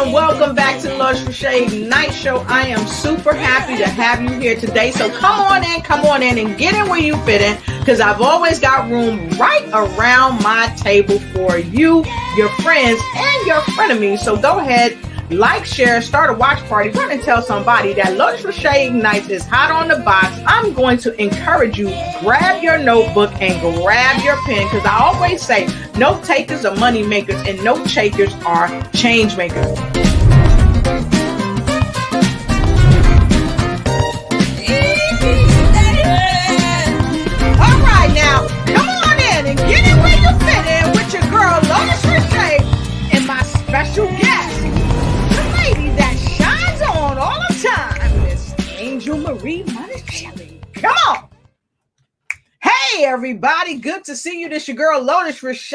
and welcome back to the Lotus Riche Night Show. I am super happy to have you here today. So come on in and get in where you fit in, because I've always got room right around my table for you, your friends, and your frenemies. So go ahead, like, share, start a watch party, run and tell somebody that Lotus Riche Ignites is hot on the box. I'm going to encourage you, grab your notebook and grab your pen, because I always say note takers are money makers and note takers are change makers. All right, now come on in and get in where you fit in with your girl Lotus Riche and my special guest, all the time, Miss Angel Marie Monachelli. Come on. Hey, everybody. Good to see you. This your girl, Lotus Riche,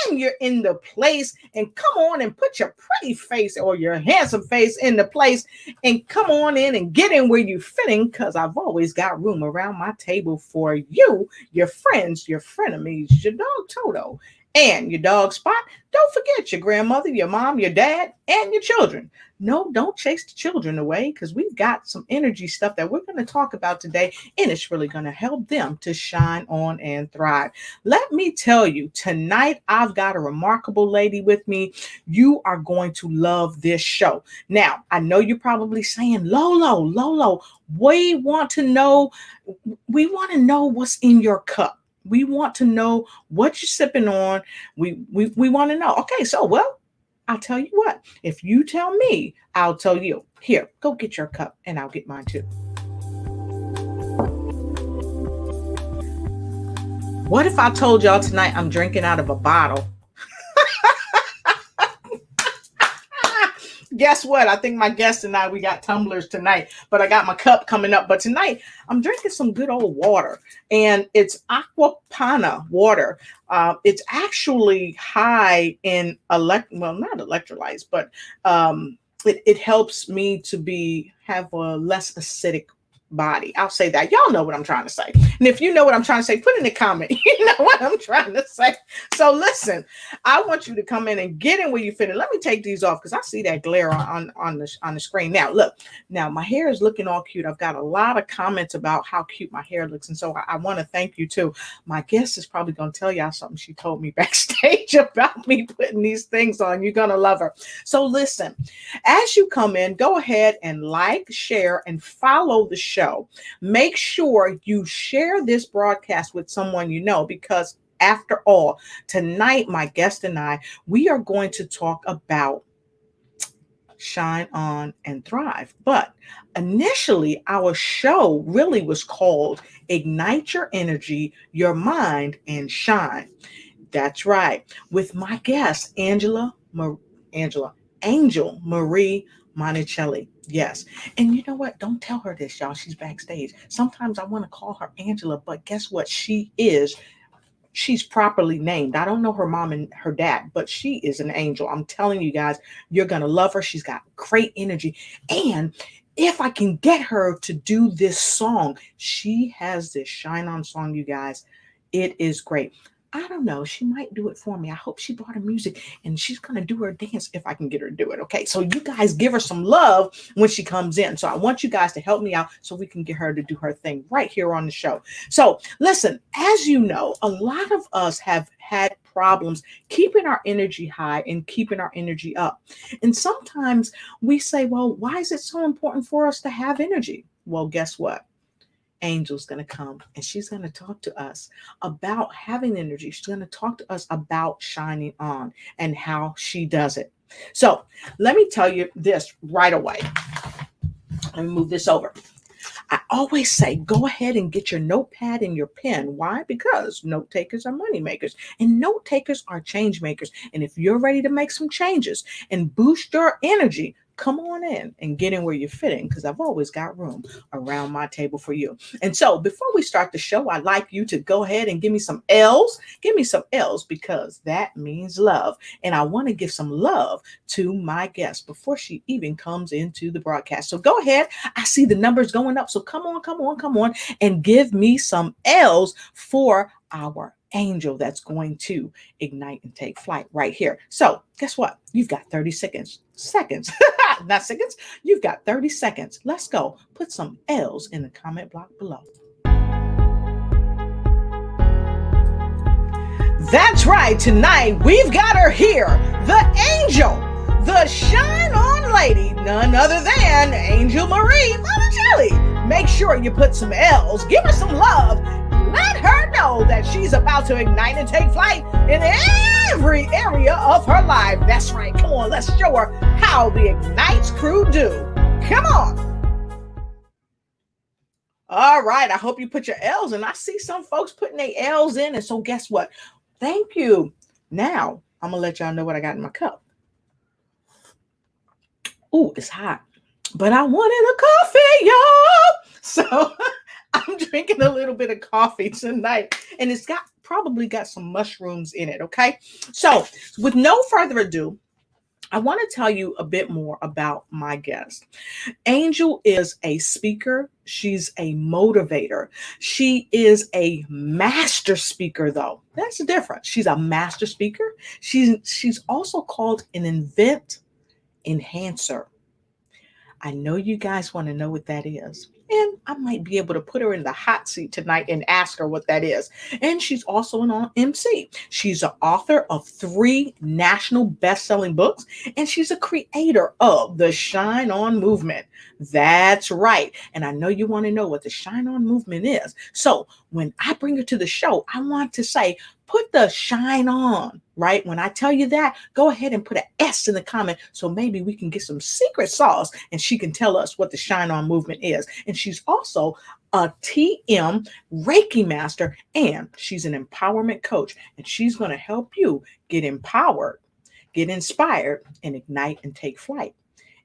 and you're in the place. And come on and put your pretty face or your handsome face in the place. And come on in and get in where you fitting, because I've always got room around my table for you, your friends, your frenemies, your dog Toto, and your dog Spot. Don't forget your grandmother, your mom, your dad, and your children. No, don't chase the children away, because we've got some energy stuff that we're going to talk about today, and it's really going to help them to shine on and thrive. Let me tell you, tonight I've got a remarkable lady with me. You are going to love this show. Now, I know you're probably saying, Lolo, we want to know what's in your cup. We want to know what you're sipping on. We want to know. Okay, so, well, I'll tell you what. If you tell me, I'll tell you. Here, go get your cup, and I'll get mine too. What if I told y'all tonight I'm drinking out of a bottle? Guess what? I think my guest and I, we got tumblers tonight, but I got my cup coming up. But tonight I'm drinking some good old water, and it's Aquapana water. It's actually high in not electrolytes, but it helps me to have a less acidic body. I'll say that. Y'all know what I'm trying to say. And if you know what I'm trying to say, put in the comment. You know what I'm trying to say. So listen, I want you to come in and get in where you fit in. Let me take these off, because I see that glare on the screen. Now, look, my hair is looking all cute. I've got a lot of comments about how cute my hair looks. And so I want to thank you too. My guest is probably going to tell y'all something she told me backstage about me putting these things on. You're going to love her. So listen, as you come in, go ahead and like, share, and follow the show. Make sure you share this broadcast with someone you know, because after all, tonight, my guest and I, we are going to talk about shine on and thrive. But initially, our show really was called Ignite Your Energy, Your Mind, and Shine. That's right. With my guest, Angel Marie Monachelli. Yes. And you know what? Don't tell her this, y'all. She's backstage. Sometimes I want to call her Angela, but guess what? She's properly named. I don't know her mom and her dad, but she is an angel. I'm telling you guys, you're going to love her. She's got great energy. And if I can get her to do this song, she has this Shine On song, you guys. It is great. I don't know. She might do it for me. I hope she brought her music, and she's going to do her dance if I can get her to do it. Okay. So you guys give her some love when she comes in. So I want you guys to help me out so we can get her to do her thing right here on the show. So listen, as you know, a lot of us have had problems keeping our energy high and keeping our energy up. And sometimes we say, well, why is it so important for us to have energy? Well, guess what? Angel's going to come, and she's going to talk to us about having energy. She's going to talk to us about shining on and how she does it. So let me tell you this right away. Let me move this over. I always say, go ahead and get your notepad and your pen. Why? Because note takers are money makers, and note takers are change makers. And if you're ready to make some changes and boost your energy, come on in and get in where you're fitting, because I've always got room around my table for you. And so before we start the show, I'd like you to go ahead and give me some L's. Give me some L's, because that means love. And I want to give some love to my guest before she even comes into the broadcast. So go ahead. I see the numbers going up. So come on, and give me some L's for our angel that's going to ignite and take flight right here. So guess what? You've got 30 seconds. Not seconds. You've got 30 seconds. Let's go. Put some L's in the comment block below. That's right. Tonight we've got her here. The angel. The shine on lady. None other than Angel Marie Monachelli. Make sure you put some L's. Give her some love. Let her know that she's about to ignite and take flight in every area of her life. That's right. Come on, let's show her how the Ignites crew do. Come on. All right. I hope you put your L's in. I see some folks putting their L's in. And so guess what? Thank you. Now, I'm going to let y'all know what I got in my cup. Ooh, it's hot. But I wanted a coffee, y'all. So I'm drinking a little bit of coffee tonight, and it's probably got some mushrooms in it, okay? So with no further ado, I want to tell you a bit more about my guest. Angel is a speaker. She's a motivator. She is a master speaker, though. That's the difference. She's a master speaker. She's also called an event enhancer. I know you guys want to know what that is. And I might be able to put her in the hot seat tonight and ask her what that is. And she's also an MC. She's an author of 3 national best-selling books, and she's a creator of the Shine On movement. That's right. And I know you want to know what the Shine On movement is. So when I bring her to the show, I want to say, put the shine on, right? When I tell you that, go ahead and put an S in the comment so maybe we can get some secret sauce and she can tell us what the Shine On movement is. And she's also a TM Reiki master, and she's an empowerment coach, and she's going to help you get empowered, get inspired, and ignite and take flight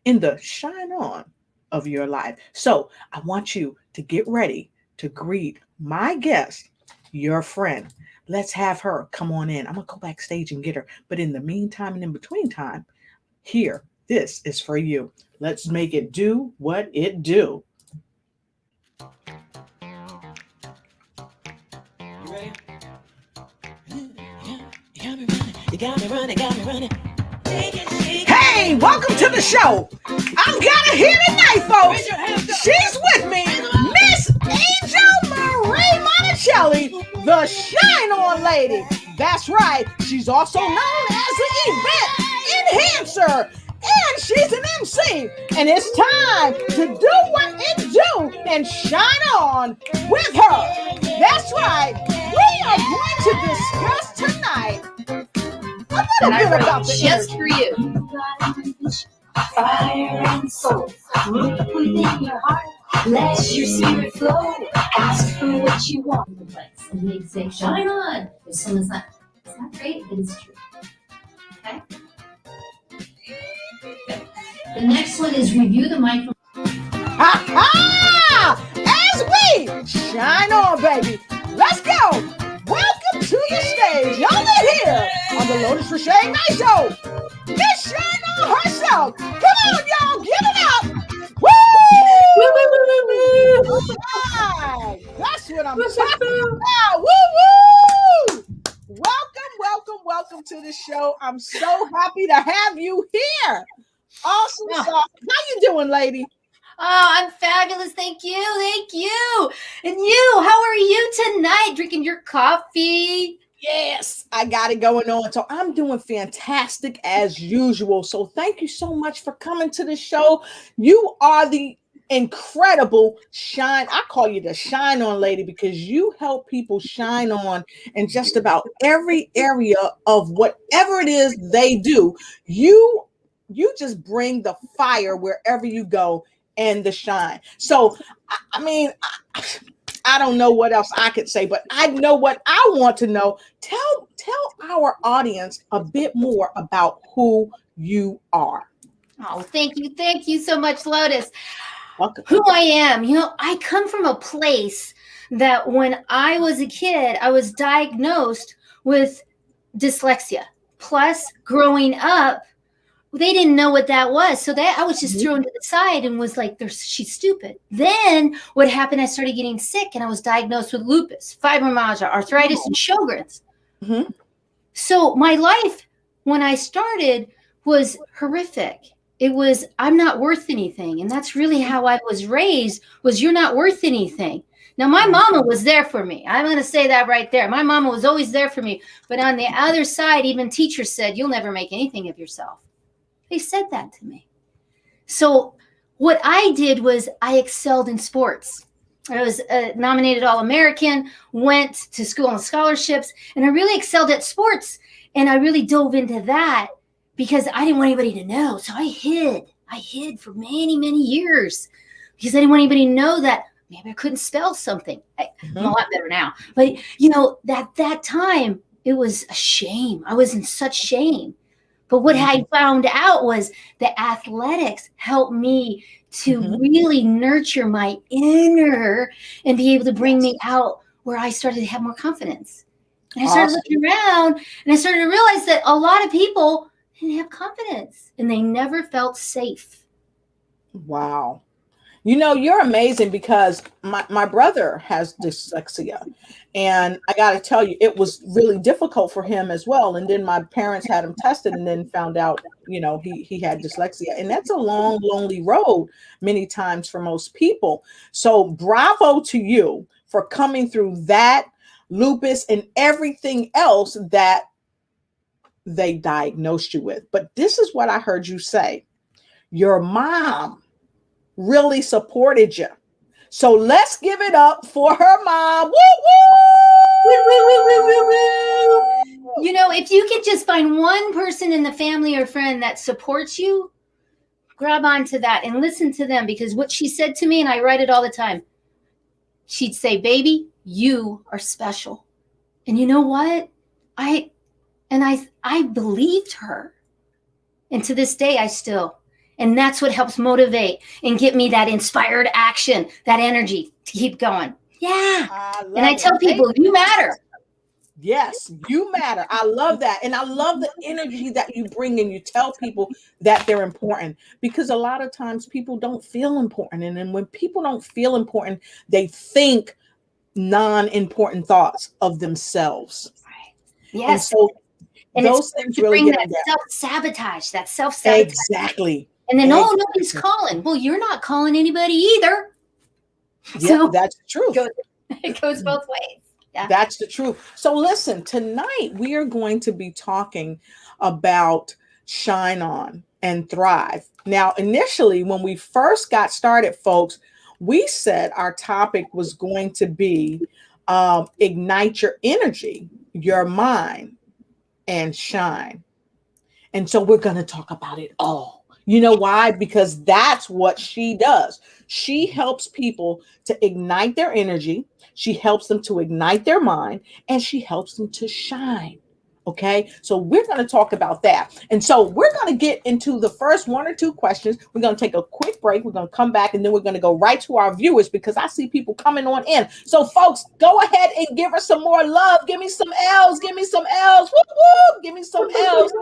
in the shine on of your life. So I want you to get ready to greet my guest, your friend. Let's have her come on in. I'm going to go backstage and get her. But in the meantime and in between time, here, this is for you. Let's make it do what it do. You ready? You got me running. Hey, welcome to the show. I've got her here tonight, folks. She's with me, Miss Angel Marie Monachelli, the Shine On Lady. That's right. She's also known as the event enhancer, and she's an MC. And it's time to do what it do and shine on with her. That's right. We are going to discuss tonight a little bit about the just for you. Fire and soul, root within your heart. Let your spirit flow. Ask for what you want. And they say, shine on. If someone's not, it's not great, but it's true. Okay? The next one is review the microphone. Ha ha! As we shine on, baby. Let's go. Welcome to the stage. Y'all are here on the Lotus Riche Night Show. Miss Shine On herself. Come on, y'all. Give it up. Woo! Right. That's what I'm talking about. Woo woo! Welcome to the show. I'm so happy to have you here. Awesome sauce. How you doing, lady? Oh, I'm fabulous. Thank you. And you, how are you tonight? Drinking your coffee? Yes, I got it going on. So I'm doing fantastic as usual. So thank you so much for coming to the show. You are the incredible shine. I call you the Shine On Lady because you help people shine on in just about every area of whatever it is they do. You just bring the fire wherever you go and the shine. So, I mean, I don't know what else I could say, but I know what I want to know. Tell our audience a bit more about who you are. Oh, thank you so much, Lotus. Welcome. Who I am. I come from a place that when I was a kid, I was diagnosed with dyslexia. Plus, growing up, they didn't know what that was. So I was just thrown to the side and was like, she's stupid. Then what happened, I started getting sick and I was diagnosed with lupus, fibromyalgia, arthritis, and Sjogren's. Mhm. So my life when I started was horrific. It was, I'm not worth anything. And that's really how I was raised, was you're not worth anything. Now my Right. mama was there for me. I'm going to say that right there. My mama was always there for me. But on the other side, even teachers said, you'll never make anything of yourself. They said that to me. So what I did was I excelled in sports. I was nominated All-American, went to school on scholarships, and I really excelled at sports. And I really dove into that because I didn't want anybody to know. So I hid. I hid for many, many years because I didn't want anybody to know that maybe I couldn't spell something. I'm a Mhm. lot better now. But, you know, that time, it was a shame. I was in such shame. But what I found out was the athletics helped me to Mhm. really nurture my inner and be able to bring Yes. me out where I started to have more confidence. And I started Awesome. looking around and I started to realize that a lot of people didn't have confidence and they never felt safe. Wow. You know, you're amazing because my brother has dyslexia. And I got to tell you, it was really difficult for him as well. And then my parents had him tested and then found out, you know, he had dyslexia. And that's a long, lonely road many times for most people. So bravo to you for coming through that, lupus, and everything else that they diagnosed you with. But this is what I heard you say. Your mom really supported you. So let's give it up for her mom. Woo Woo, woo, woo, woo, woo, woo. woo! You know, if you could just find one person in the family or friend that supports you, grab onto that and listen to them because what she said to me, and I write it all the time, she'd say, baby, you are special. And you know what? I believed her. And to this day, I still. And that's what helps motivate and get me that inspired action, that energy to keep going. Yeah. I And I love it. tell Thank people, you you. matter. Yes, you matter. I love that. And I love the energy that you bring and you tell people that they're important because a lot of times people don't feel important. And then when people don't feel important, they think non-important thoughts of themselves. And Yes. so And it's those things to really bring get that them down. self-sabotage, that self-sabotage. Exactly. And then, oh, nobody's Exactly. calling. Well, you're not calling anybody either. Yeah, So that's the truth. it goes both ways. Yeah. That's the truth. So listen, tonight we are going to be talking about Shine On and Thrive. Now, initially, when we first got started, folks, we said our topic was going to be ignite your energy, your mind, and shine. And so we're going to talk about it all. You know why? Because that's what she does. She helps people to ignite their energy, she helps them to ignite their mind, and she helps them to shine. Okay, so we're going to talk about that. And so we're going to get into the first one or two questions. We're going to take a quick break. We're going to come back and then we're going to go right to our viewers because I see people coming on in. So, folks, go ahead and give her some more love. Give me some L's. Give me some L's. Whoop, whoop. Give me some L's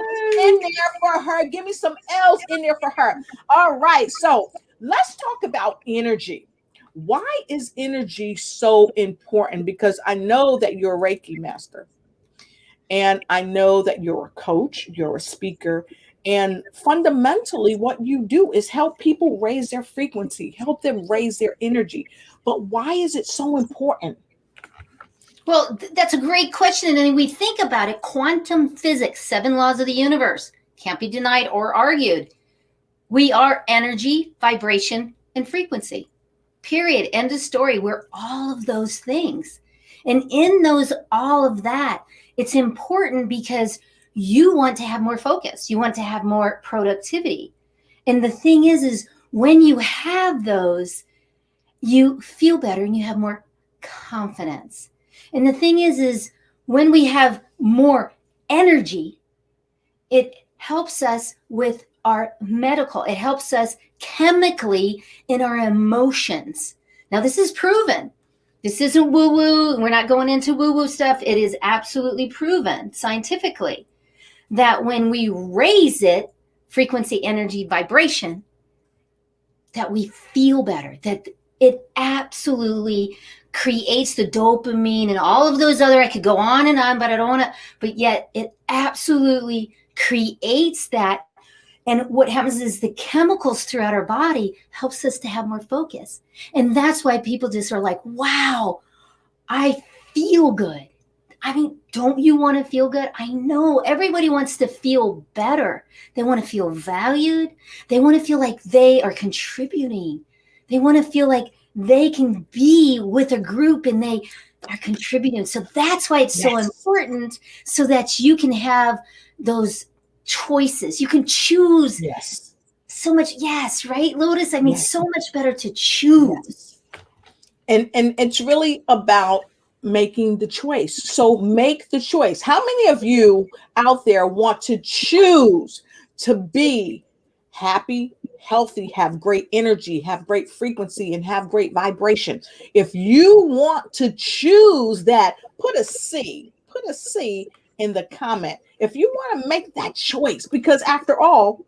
in there for her. Give me some L's in there for her. All right. So, let's talk about energy. Why is energy so important? Because I know that you're a Reiki master. And I know that you're a coach, you're a speaker, and fundamentally, what you do is help people raise their frequency, help them raise their energy. But why is it so important? Well, that's a great question. And then we think about it, quantum physics, 7 laws of the universe, can't be denied or argued. We are energy, vibration, and frequency. Period. End of story. We're all of those things. And in those, all of that, it's important because you want to have more focus. You want to have more productivity. And the thing is when you have those, you feel better and you have more confidence. And the thing is when we have more energy, it helps us with our medical, it helps us chemically in our emotions. Now, this is proven. This isn't woo woo. We're not going into woo woo stuff. It is absolutely proven scientifically that when we raise it, frequency, energy, vibration, that we feel better, that it absolutely creates the dopamine and all of those other, I could go on and on, but I don't want to, but yet it absolutely creates that. And what happens is the chemicals throughout our body helps us to have more focus. And that's why people just are like, wow, I feel good. I mean, don't you want to feel good? I know everybody wants to feel better. They want to feel valued. They want to feel like they are contributing. They want to feel like they can be with a group and they are contributing. So that's why it's so important, so that you can have those choices. You can choose so much. Yes, right, Lotus? I mean, so much better to choose. And it's really about making the choice. So make the choice. How many of you out there want to choose to be happy, healthy, have great energy, have great frequency, and have great vibration? If you want to choose that, put a C in the comment. If you want to make that choice, because after all,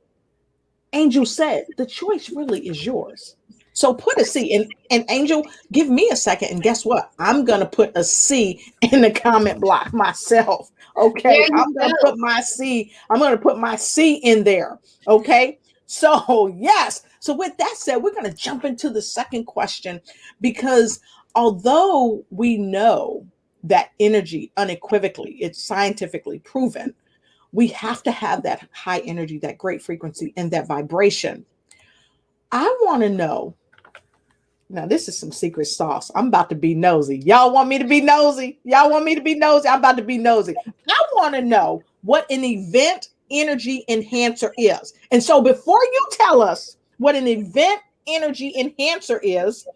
Angel said the choice really is yours. So put a C, and Angel, give me a second, and guess what? I'm gonna put a C in the comment block myself. Okay, I'm gonna put my C. I'm gonna put my C in there. Okay, so yes. So with that said, we're gonna jump into the second question, because although we know that energy unequivocally, it's scientifically proven, we have to have that high energy, that great frequency, and that vibration. I want to know. Now, this is some secret sauce. I'm about to be nosy. Y'all want me to be nosy? Y'all want me to be nosy? I'm about to be nosy. I want to know what an event energy enhancer is. And so before you tell us what an event energy enhancer is,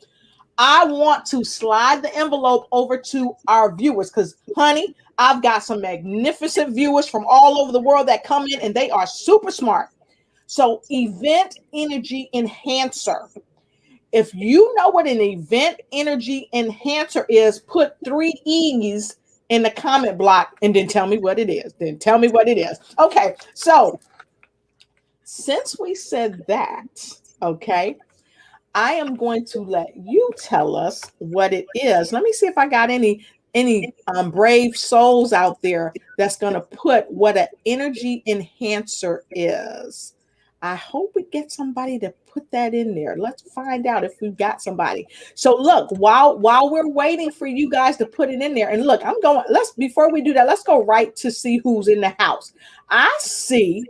I want to slide the envelope over to our viewers, because, honey, I've got some magnificent viewers from all over the world that come in, and they are super smart. So event energy enhancer. If you know what an event energy enhancer is, put 3 E's in the comment block and then tell me what it is. Okay, so since we said that, okay, I am going to let you tell us what it is. Let me see if I got any brave souls out there that's going to put what an energy enhancer is. I hope we get somebody to put that in there. Let's find out if we've got somebody. So look, while we're waiting for you guys to put it in there, and look, before we do that, let's go right to see who's in the house. I see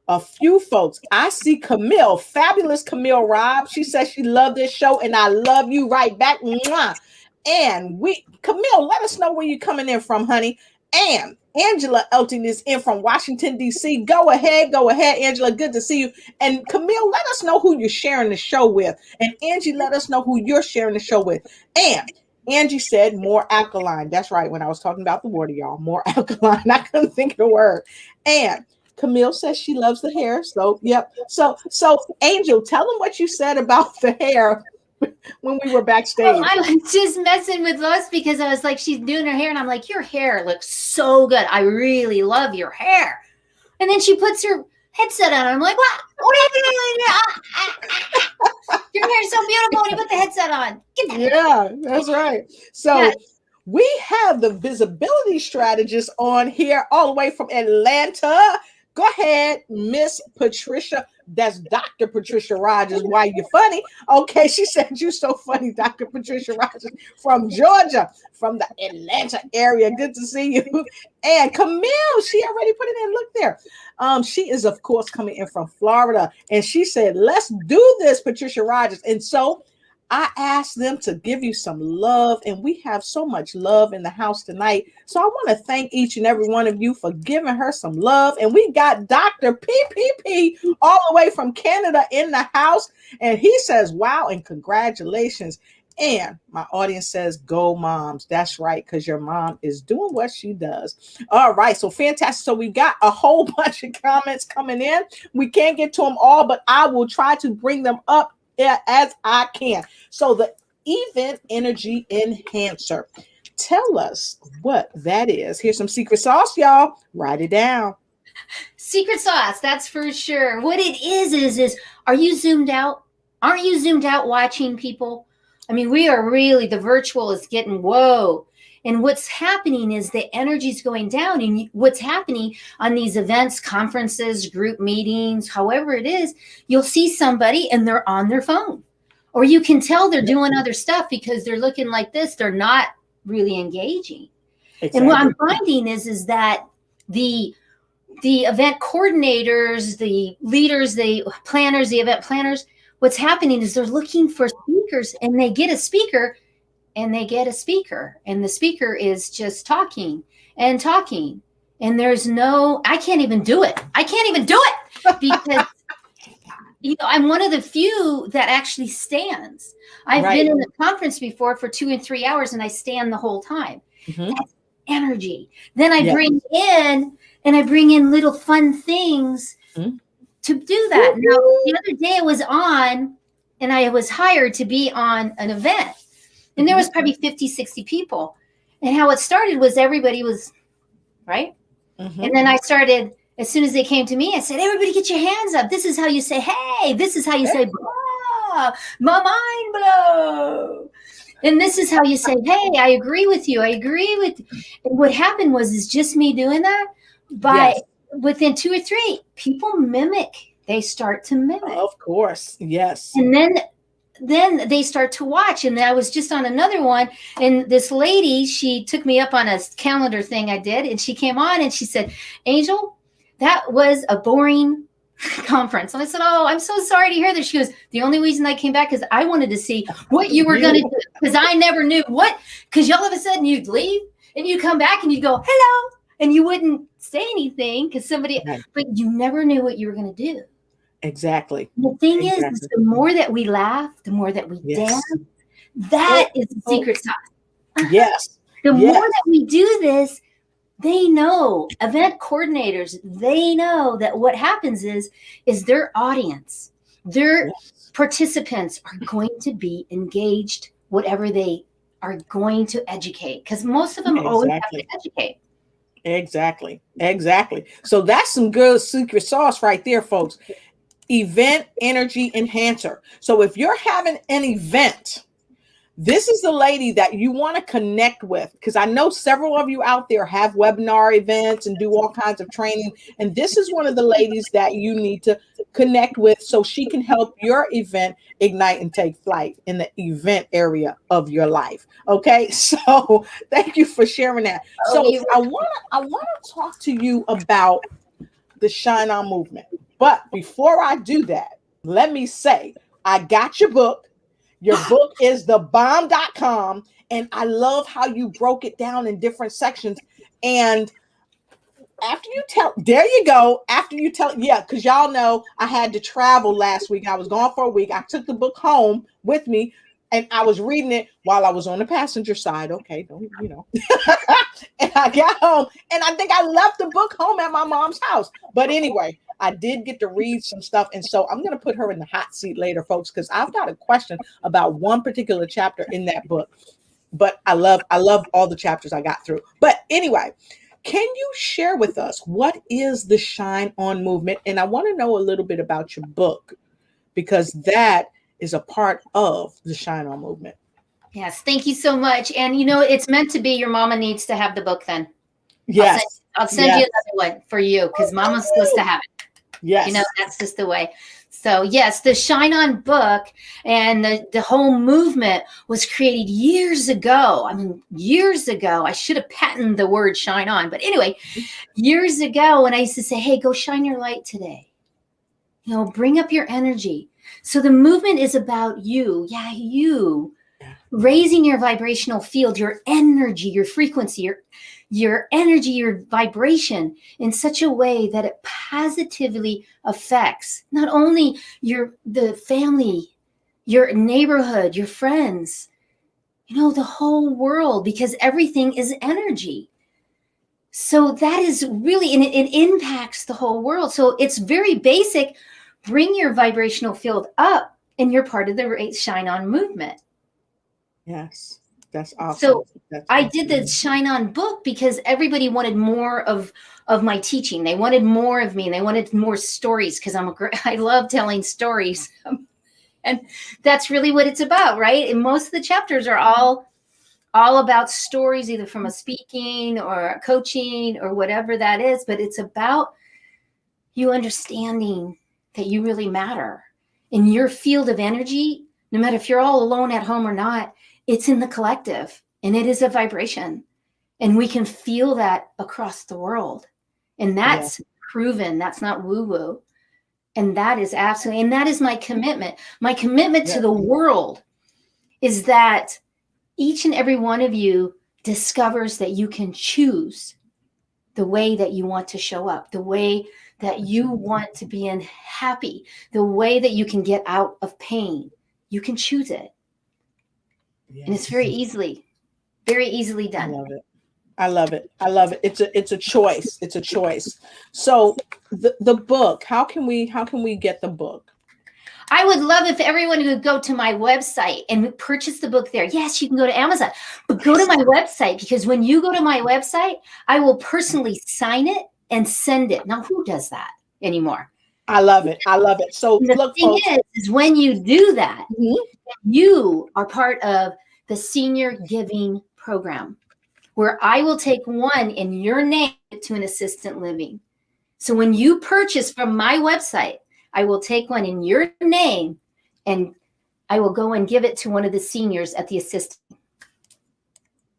a few folks. I see Camille, fabulous Camille Robb. She says she loved this show, and I love you right back. Mwah. And Camille, let us know where you're coming in from, honey. And Angela Elton is in from Washington, D.C. Go ahead, Angela. Good to see you. And Camille, let us know who you're sharing the show with. And Angie, let us know who you're sharing the show with. And Angie said more alkaline. That's right. When I was talking about the water, y'all, more alkaline. I couldn't think of the word. And Camille says she loves the hair. So, yep. So Angel, tell them what you said about the hair when we were backstage. Oh, I was just messing with Lois because I was like, she's doing her hair, and I'm like, your hair looks so good. I really love your hair. And then she puts her headset on. I'm like, what? Your hair is so beautiful when you put the headset on. Yeah, that's right. So we have the visibility strategist on here all the way from Atlanta. Go ahead, Miss Patricia. That's Dr. Patricia Rogers. Why you funny? Okay, she said you're so funny, Dr. Patricia Rogers from Georgia, from the Atlanta area. Good to see you. And Camille, she already put it in. Look there. She is, of course, coming in from Florida. And she said, let's do this, Patricia Rogers. And so I asked them to give you some love, and we have so much love in the house tonight. So I want to thank each and every one of you for giving her some love. And we got Dr. PPP all the way from Canada in the house. And he says, wow, and congratulations. And my audience says, go moms. That's right, because your mom is doing what she does. All right, so fantastic. So we got a whole bunch of comments coming in. We can't get to them all, but I will try to bring them up as I can. So the event energy enhancer. Tell us what that is. Here's some secret sauce, y'all. Write it down. Secret sauce, that's for sure. What it is, are you zoomed out? Aren't you zoomed out watching people? I mean, we are really, the virtual is getting, whoa. And what's happening is the energy's going down. And what's happening on these events, conferences, group meetings, however it is, you'll see somebody and they're on their phone. Or you can tell they're doing other stuff because they're looking like this. They're not really engaging. Exactly. And what I'm finding is that the event coordinators, the leaders, the planners, the event planners, what's happening is they're looking for speakers, and they get a speaker, and the speaker is just talking and talking. And there's no, I can't even do it. Because I'm one of the few that actually stands. I've been in the conference before for 2 and 3 hours, and I stand the whole time. Mm-hmm. That's energy. Then I bring in little fun things to do that. Now, the other day I was on, and I was hired to be on an event, and there was probably 50, 60 people. And how it started was everybody was, right? Mm-hmm. And then I started, as soon as they came to me, I said, everybody get your hands up. This is how you say, hey. This is how you say, blah, my mind blow. And this is how you say, hey, I agree with you. And what happened was just me doing that. Within 2 or 3, people mimic. They start to mimic. Of course, yes. And then they start to watch. And I was just on another one, and this lady, she took me up on a calendar thing I did, and she came on and she said, Angel, that was a boring conference. And I said, oh, I'm so sorry to hear this. She goes, the only reason I came back is I wanted to see what you were going to do, because I never knew because all of a sudden you'd leave and you'd come back and you'd go, hello, and you wouldn't say anything because but you never knew what you were going to do. Exactly. The thing is the more that we laugh, the more that we dance, that is the secret sauce. Yes. The more that we do this, they know, event coordinators, they know that what happens is their audience, their participants are going to be engaged, whatever they are going to educate, because most of them always have to educate. Exactly. So that's some good secret sauce right there, folks. Event energy enhancer. So if you're having an event, this is the lady that you want to connect with, because I know several of you out there have webinar events and do all kinds of training. And this is one of the ladies that you need to connect with so she can help your event ignite and take flight in the event area of your life. Okay, so thank you for sharing that. So I want to talk to you about the Shine On movement. But before I do that, let me say, I got your book. Your book is thebomb.com. And I love how you broke it down in different sections. And because y'all know I had to travel last week. I was gone for a week. I took the book home with me, and I was reading it while I was on the passenger side. Okay, and I got home, and I think I left the book home at my mom's house. But anyway, I did get to read some stuff. And so I'm going to put her in the hot seat later, folks, because I've got a question about one particular chapter in that book. But I love all the chapters I got through. But anyway, can you share with us what is the Shine On movement? And I want to know a little bit about your book, because that is a part of the Shine On movement. Yes, thank you so much. And it's meant to be. Your mama needs to have the book then. Yes. I'll send you another one for you, because mama's supposed to have it. Yes. That's just the way. So yes, the Shine On book and the whole movement was created years ago. I mean, years ago. I should have patented the word shine on. But anyway, years ago, when I used to say, hey, go shine your light today. Bring up your energy. So the movement is about you. Yeah, you. Raising your vibrational field, your energy, your frequency, your energy, your vibration in such a way that it positively affects not only the family, your neighborhood, your friends, the whole world, because everything is energy. So that is really, and it impacts the whole world. So it's very basic. Bring your vibrational field up, and you're part of the Shine On movement. Yes. That's awesome. So I did the Shine On book because everybody wanted more of my teaching. They wanted more of me, and they wanted more stories, because I love telling stories. And that's really what it's about, right? And most of the chapters are all about stories, either from a speaking or a coaching or whatever that is, but it's about you understanding that you really matter in your field of energy. No matter if you're all alone at home or not, it's in the collective, and it is a vibration, and we can feel that across the world. And that's proven. That's not woo woo. And that is absolutely, and that is my commitment. My commitment to the world is that each and every one of you discovers that you can choose the way that you want to show up, the way that you want to be in happy, the way that you can get out of pain. You can choose it. Yes. And it's very easily done. I love it. I love it. I love it. It's a choice. It's a choice. So the book, how can we get the book? I would love if everyone would go to my website and purchase the book there. Yes, you can go to Amazon, but go to my website, because when you go to my website, I will personally sign it and send it. Now, who does that anymore? I love it. I love it. So the look, thing folks, is when you do that, you are part of the Senior Giving Program, where I will take one in your name to an assisted living. So when you purchase from my website, I will take one in your name and I will go and give it to one of the seniors at the assisted.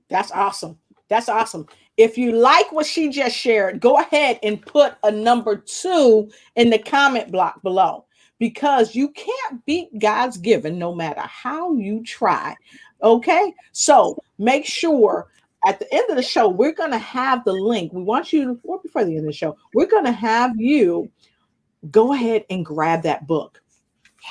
That's awesome. That's awesome. If you like what she just shared, go ahead and put a number 2 in the comment block below, because you can't beat God's given no matter how you try. Okay. So make sure at the end of the show, we're going to have the link. We want you to, or before the end of the show, we're going to have you go ahead and grab that book.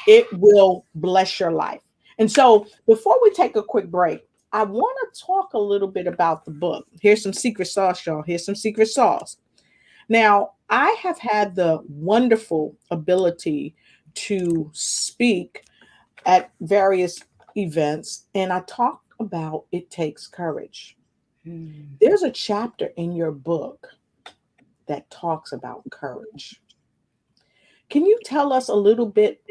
It will bless your life. And so before we take a quick break, I want to talk a little bit about the book. Here's some secret sauce, y'all. Here's some secret sauce. Now, I have had the wonderful ability to speak at various events, and I talk about it takes courage. There's a chapter in your book that talks about courage. Can you tell us a little bit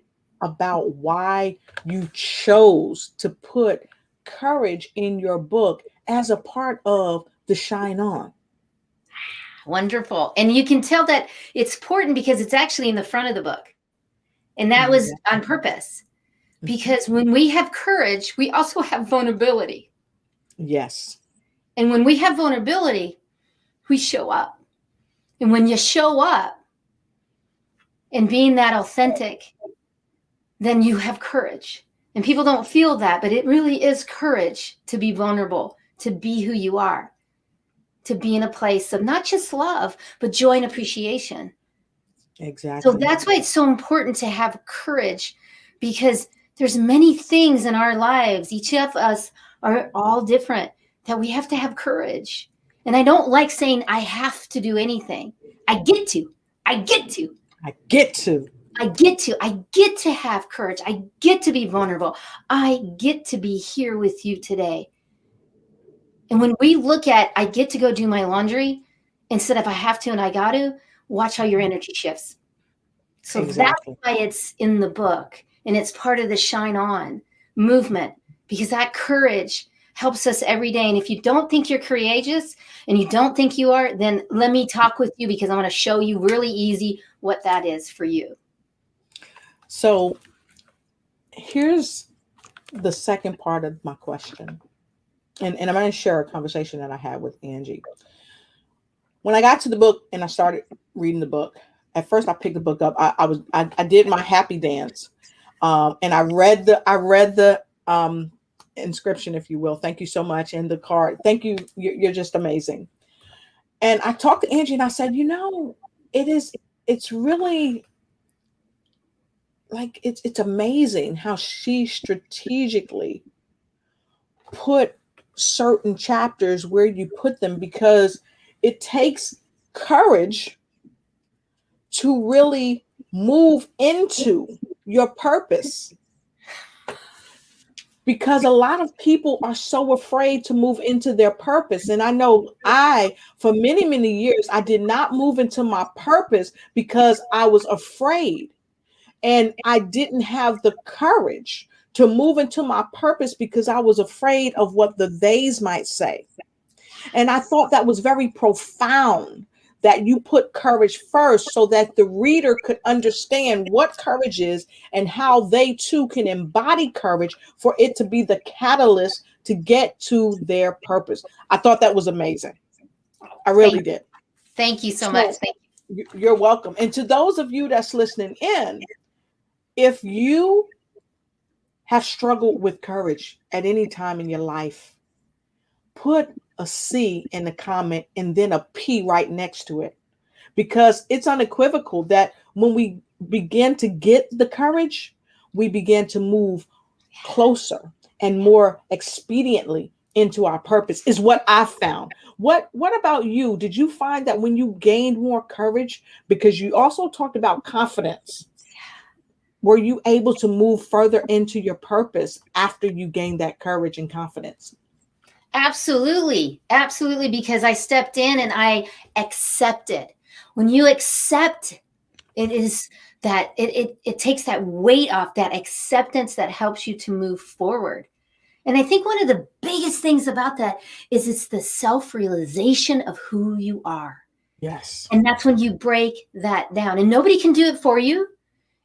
about why you chose to put courage in your book as a part of the Shine On? Wonderful. And you can tell that it's important because it's actually in the front of the book. And that was on purpose. Because when we have courage, we also have vulnerability. Yes. And when we have vulnerability, we show up. And when you show up and being that authentic, then you have courage. And people don't feel that, but it really is courage to be vulnerable, to be who you are, to be in a place of not just love, but joy and appreciation. Exactly. So that's why it's so important to have courage, because there's many things in our lives. Each of us are all different, that we have to have courage. And I don't like saying I have to do anything. I get to have courage. I get to be vulnerable. I get to be here with you today. And when we look at, I get to go do my laundry instead of I have to and I got to, watch how your energy shifts. So That's why it's in the book, and it's part of the Shine On movement, because that courage helps us every day. And if you don't think you're courageous and you don't think you are, then let me talk with you, because I want to show you really easy what that is for you. So here's the second part of my question. And I'm going to share a conversation that I had with Angie. When I got to the book and I started reading the book, at first I picked the book up. I did my happy dance. And I read the inscription, if you will. Thank you so much. And the card. Thank you. You're just amazing. And I talked to Angie and I said, it's really like, it's amazing how she strategically put certain chapters where you put them, because it takes courage to really move into your purpose. Because a lot of people are so afraid to move into their purpose. And I know for many, many years, I did not move into my purpose because I was afraid. And I didn't have the courage to move into my purpose because I was afraid of what the theys might say. And I thought that was very profound, that you put courage first so that the reader could understand what courage is and how they too can embody courage for it to be the catalyst to get to their purpose. I thought that was amazing. I really Thank, did. thank you so much. So you're welcome. And to those of you that's listening in, if you have struggled with courage at any time in your life, put a C in the comment and then a P right next to it, because it's unequivocal that when we begin to get the courage, we begin to move closer and more expediently into our purpose, is what I found. What about you? Did you find that when you gained more courage, because you also talked about confidence, were you able to move further into your purpose after you gained that courage and confidence? Absolutely. Absolutely. Because I stepped in and I accepted. When you accept, it is that it takes that weight off, that acceptance that helps you to move forward. And I think one of the biggest things about that is it's the self-realization of who you are. Yes. And that's when you break that down. And nobody can do it for you.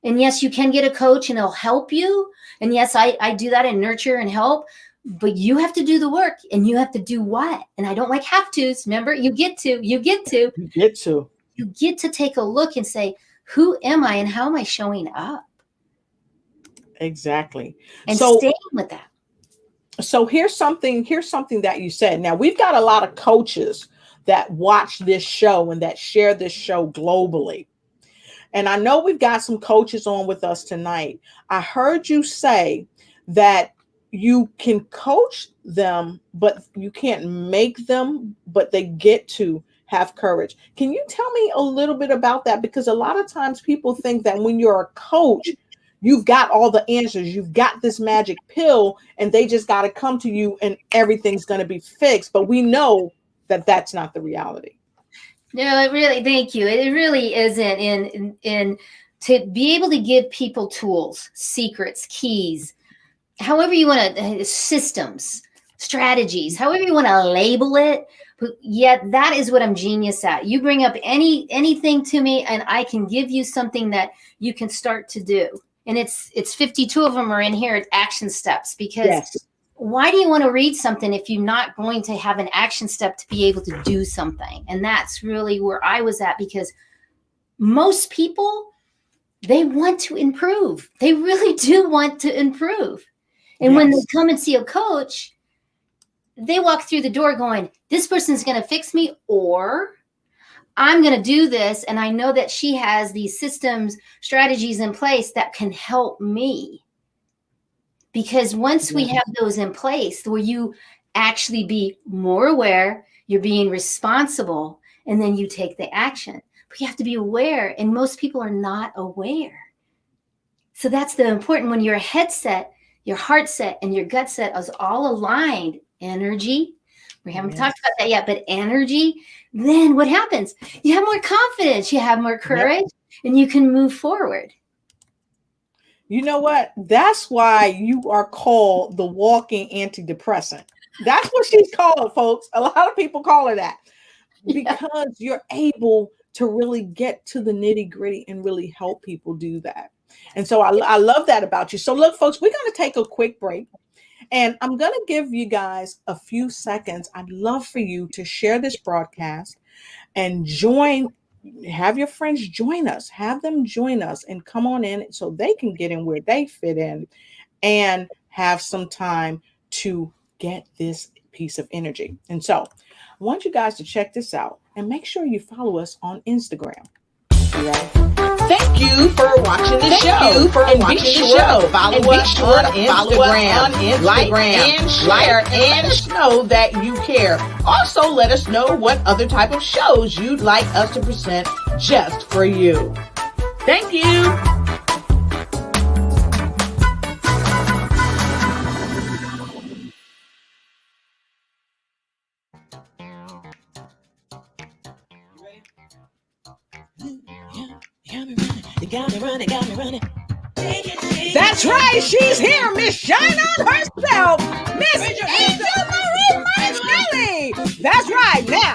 And yes, you can get a coach and they'll help you. And yes, I do that and nurture and help. But you have to do the work, and you have to do what? And I don't like have tos. Remember, you get to You get to take a look and say, who am I and how am I showing up? Exactly. And So staying with that. So here's something that you said. Now, we've got a lot of coaches that watch this show and that share this show globally. And I know we've got some coaches on with us tonight. I heard you say that you can coach them, but you can't make them, but they get to have courage. Can you tell me a little bit about that? Because a lot of times people think that when you're a coach, you've got all the answers, you've got this magic pill, and they just got to come to you and everything's going to be fixed. But we know that that's not the reality. No, it really, thank you. It really isn't. In to be able to give people tools, secrets, keys, however you want to, systems, strategies, however you want to label it. But yet that is what I'm genius at. You bring up anything to me and I can give you something that you can start to do. And it's 52 of them are in here. It's action steps, because Yes. Why do you want to read something if you're not going to have an action step to be able to do something? And that's really where I was at, because most people, they want to improve. They really do want to improve. And when they come and see a coach, they walk through the door going, this person's going to fix me, or I'm going to do this. And I know that she has these systems, strategies in place that can help me. Because once we have those in place where you actually be more aware, you're being responsible, and then you take the action. But you have to be aware, and most people are not aware. So that's the important, when your head set, your heart set, and your gut set is all aligned, energy. We haven't talked about that yet, but energy, then what happens? You have more confidence, you have more courage, and you can move forward. You know what? That's why you are called the walking antidepressant. That's what she's called, folks. A lot of people call her that, because you're able to really get to the nitty gritty and really help people do that. And so I love that about you. So look, folks, we're going to take a quick break, and I'm going to give you guys a few seconds. I'd love for you to share this broadcast and have your friends join us, have them join us and come on in so they can get in where they fit in and have some time to get this piece of energy. And so I want you guys to check this out and make sure you follow us on Instagram. You ready? Thank you for watching the show. Be sure to follow us on Instagram. Like and share and let us know that you care. Also, let us know what other type of shows you'd like us to present just for you. Thank you. You got me running, got me running. That's right, she's here, Miss Shine On herself, Miss Angel Marie Monachelli. That's right. Now,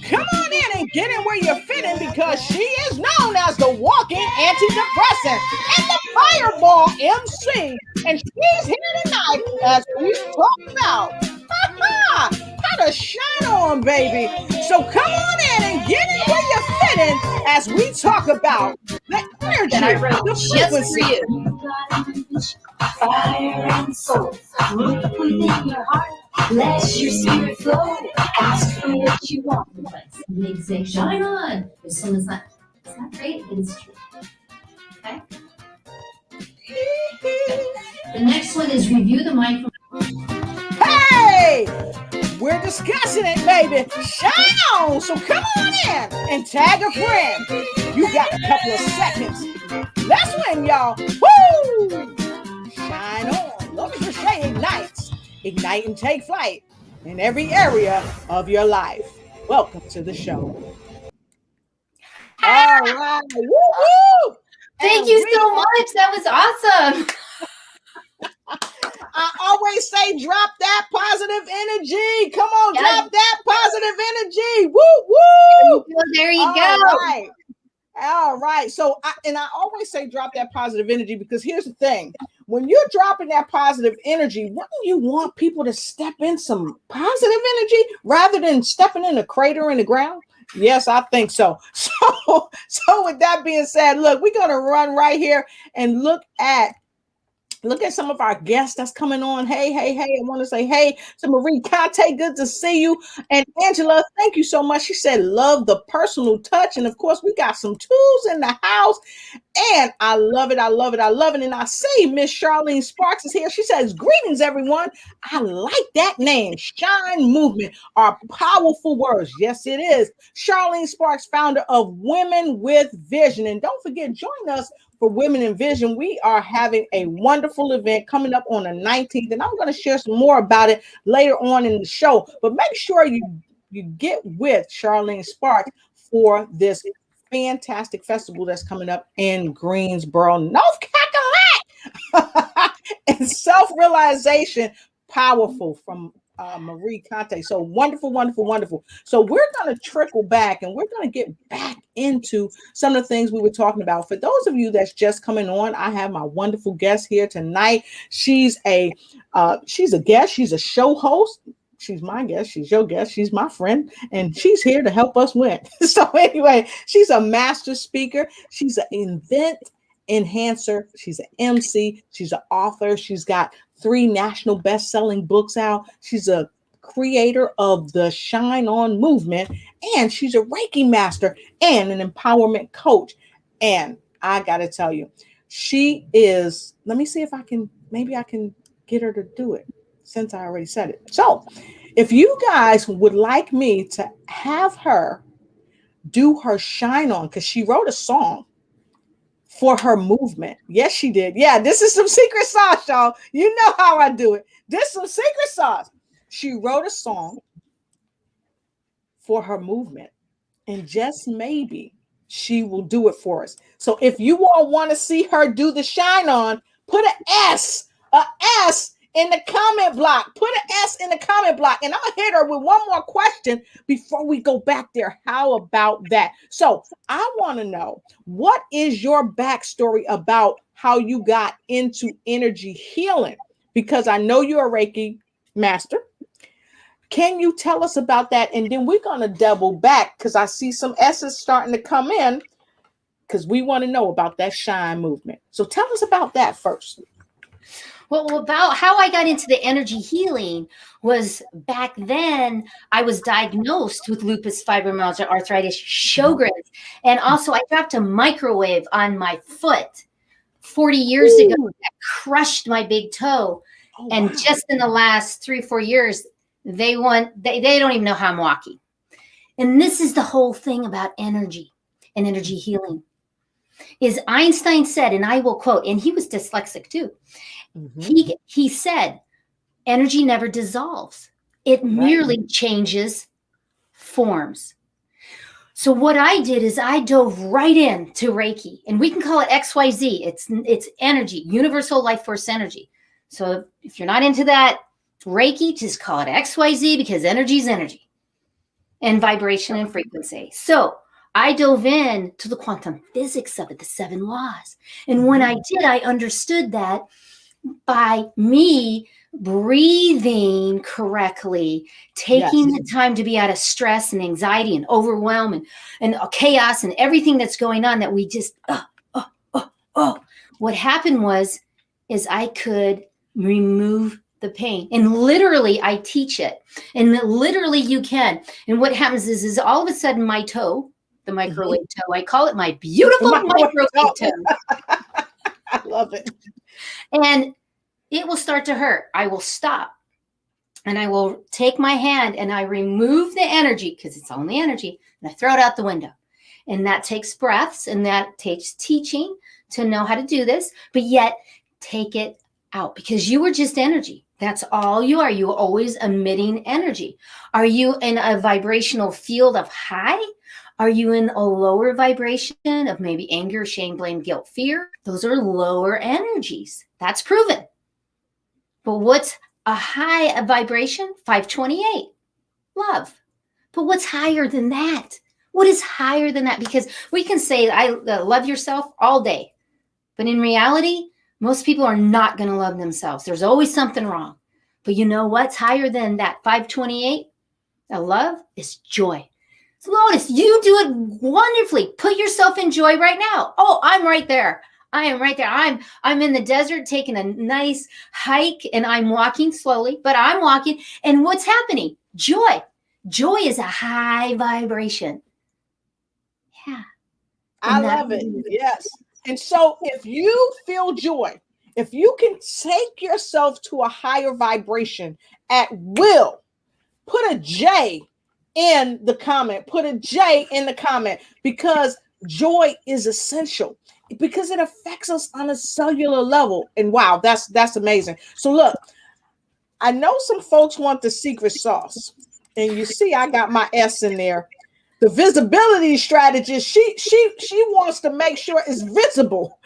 come on in and get in where you're fitting because she is known as the walking antidepressant and the fireball MC. And she's here tonight as we talk about how to shine on, baby. So come on in and get in where you're fitting as we talk about the energy, that I wrote the just frequency. for you. Fire and soul, look within your heart, let your spirit flow. Ask for what you want. And they say, shine on. If someone's not, it's not great, it's true. Okay. The next one is review the microphone. Hey, we're discussing it, baby. Shine on. So come on in and tag a friend. You got a couple of seconds. Let's win, y'all. Woo! Shine on. Lotus Riche ignites. Ignite and take flight in every area of your life. Welcome to the show. All right. Woo-hoo! Thank you so much. That was awesome. I always say, drop that positive energy. Come on, drop that positive energy. Woo, woo. There you All go. Right. All right. So, I always say, drop that positive energy because here's the thing. When you're dropping that positive energy, wouldn't you want people to step in some positive energy rather than stepping in a crater in the ground? Yes, I think so. So with that being said, look, we're going to run right here and look at some of our guests that's coming on. Hey. I want to say hey to Marie Conte. Good to see you. And Angela, thank you so much. She said, love the personal touch. And of course, we got some tools in the house. And I love it. And I see Miss Charlene Sparks is here. She says, greetings, everyone. I like that name. Shine Movement are powerful words. Yes, it is. Charlene Sparks, founder of Women with Vision. And don't forget, join us for Women in Vision. We are having a wonderful event coming up on the 19th. And I'm going to share some more about it later on in the show. But make sure you get with Charlene Sparks for this fantastic festival that's coming up in Greensboro, North Carolina. And self-realization, powerful, from Marie Conte. So wonderful. So we're going to trickle back and we're going to get back into some of the things we were talking about. For those of you that's just coming on, I have my wonderful guest here tonight. She's a guest. She's a show host. She's my guest. She's your guest. She's my friend. And she's here to help us win. So anyway, she's a master speaker. She's an event enhancer. She's an MC. She's an author. She's got 3 national best-selling books out. She's a creator of the Shine On movement. And she's a Reiki master and an empowerment coach. And I got to tell you, she is, let me see if maybe I can get her to do it, since I already said it. So if you guys would like me to have her do her Shine On, because she wrote a song for her movement. Yes, she did. Yeah, this is some secret sauce, y'all. You know how I do it. This is some secret sauce. She wrote a song for her movement, and just maybe she will do it for us. So if you all want to see her do the Shine On, put an S in the comment block. Put an S in the comment block. And I'll hit her with one more question before we go back there. How about that? So I want to know, what is your backstory about how you got into energy healing? Because I know you're a Reiki master. Can you tell us about that? And then we're going to double back because I see some S's starting to come in because we want to know about that Shine movement. So tell us about that first. Well, about how I got into the energy healing was back then I was diagnosed with lupus, fibromyalgia, arthritis, Sjogren's, and also I dropped a microwave on my foot 40 years ago that crushed my big toe. Oh, and wow. Just in the last 3-4 years, they don't even know how I'm walking. And this is the whole thing about energy and energy healing. Is Einstein said, and I will quote, and he was dyslexic too. Mm-hmm. He said, energy never dissolves. It merely changes forms. So what I did is I dove right into Reiki, and we can call it XYZ. It's energy, universal life force energy. So if you're not into that Reiki, just call it XYZ, because energy is energy and vibration and frequency. So I dove in to the quantum physics of it, the 7 laws. And when I did, I understood that by me breathing correctly, taking the time to be out of stress and anxiety and overwhelm and chaos and everything that's going on, that we just, what happened is I could remove the pain. And literally, I teach it. And literally, you can. And what happens is all of a sudden, my toe, the microwave toe, I call it my beautiful microwave toe. I love it. And it will start to hurt. I will stop. And I will take my hand and I remove the energy, because it's only energy, and I throw it out the window. And that takes breaths, and that takes teaching to know how to do this, but yet take it out, because you are just energy. That's all you are. You are always emitting energy. Are you in a vibrational field of high? Are you in a lower vibration of maybe anger, shame, blame, guilt, fear? Those are lower energies. That's proven. But what's a high vibration? 528, love. But what's higher than that? What is higher than that? Because we can say, I love yourself all day. But in reality, most people are not going to love themselves. There's always something wrong. But you know what's higher than that 528? A love is joy. So Lotus, you do it wonderfully. Put yourself in joy right now. Oh, I'm right there. I am right there. I'm in the desert taking a nice hike, and I'm walking slowly, but I'm walking. And what's happening? Joy. Joy is a high vibration. Yeah. I love it. Yes. And so if you feel joy, if you can take yourself to a higher vibration at will, put a J in the comment. Put a J in the comment, because joy is essential, because it affects us on a cellular level. And wow, that's amazing. So look, I know some folks want the secret sauce, and you see I got my S in there. The visibility strategist, she wants to make sure it's visible.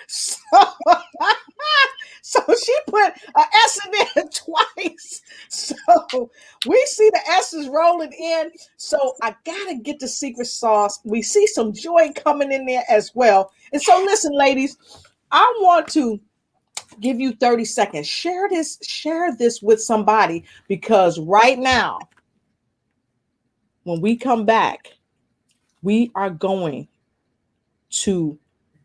So she put an S in there twice. So we see the S's rolling in. So I gotta get the secret sauce. We see some joy coming in there as well. And so listen, ladies, I want to give you 30 seconds. Share this with somebody, because right now, when we come back, we are going to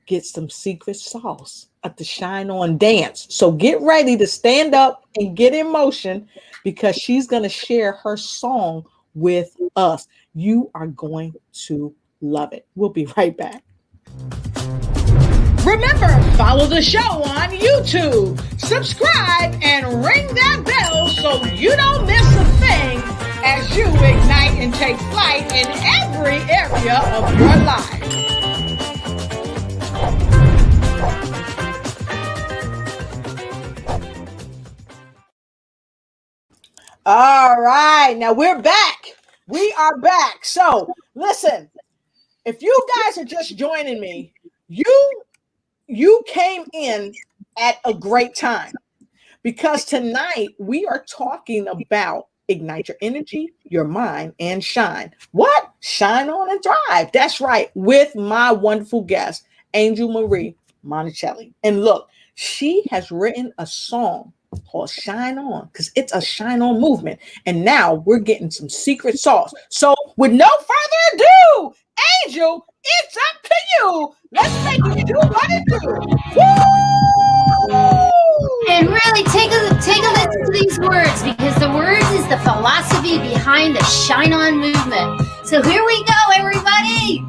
get some secret sauce at the Shine On Dance. So get ready to stand up and get in motion, because she's going to share her song with us. You are going to love it. We'll be right back. Remember, follow the show on YouTube, subscribe, and ring that bell so you don't miss a thing as you ignite and take flight in every area of your life. All right, now we're back. We are back. So listen, if you guys are just joining me, you came in at a great time, because tonight we are talking about ignite your energy, your mind, and shine. What? Shine on and thrive. That's right. With my wonderful guest, Angel Marie Monachelli. And look, she has written a song called Shine On, because it's a shine on movement. And now we're getting some secret sauce. So with no further ado, Angel, it's up to you. Let's make it do what it do. Woo! And really take a listen to these words, because the words is the philosophy behind the Shine On movement. So here we go, everybody.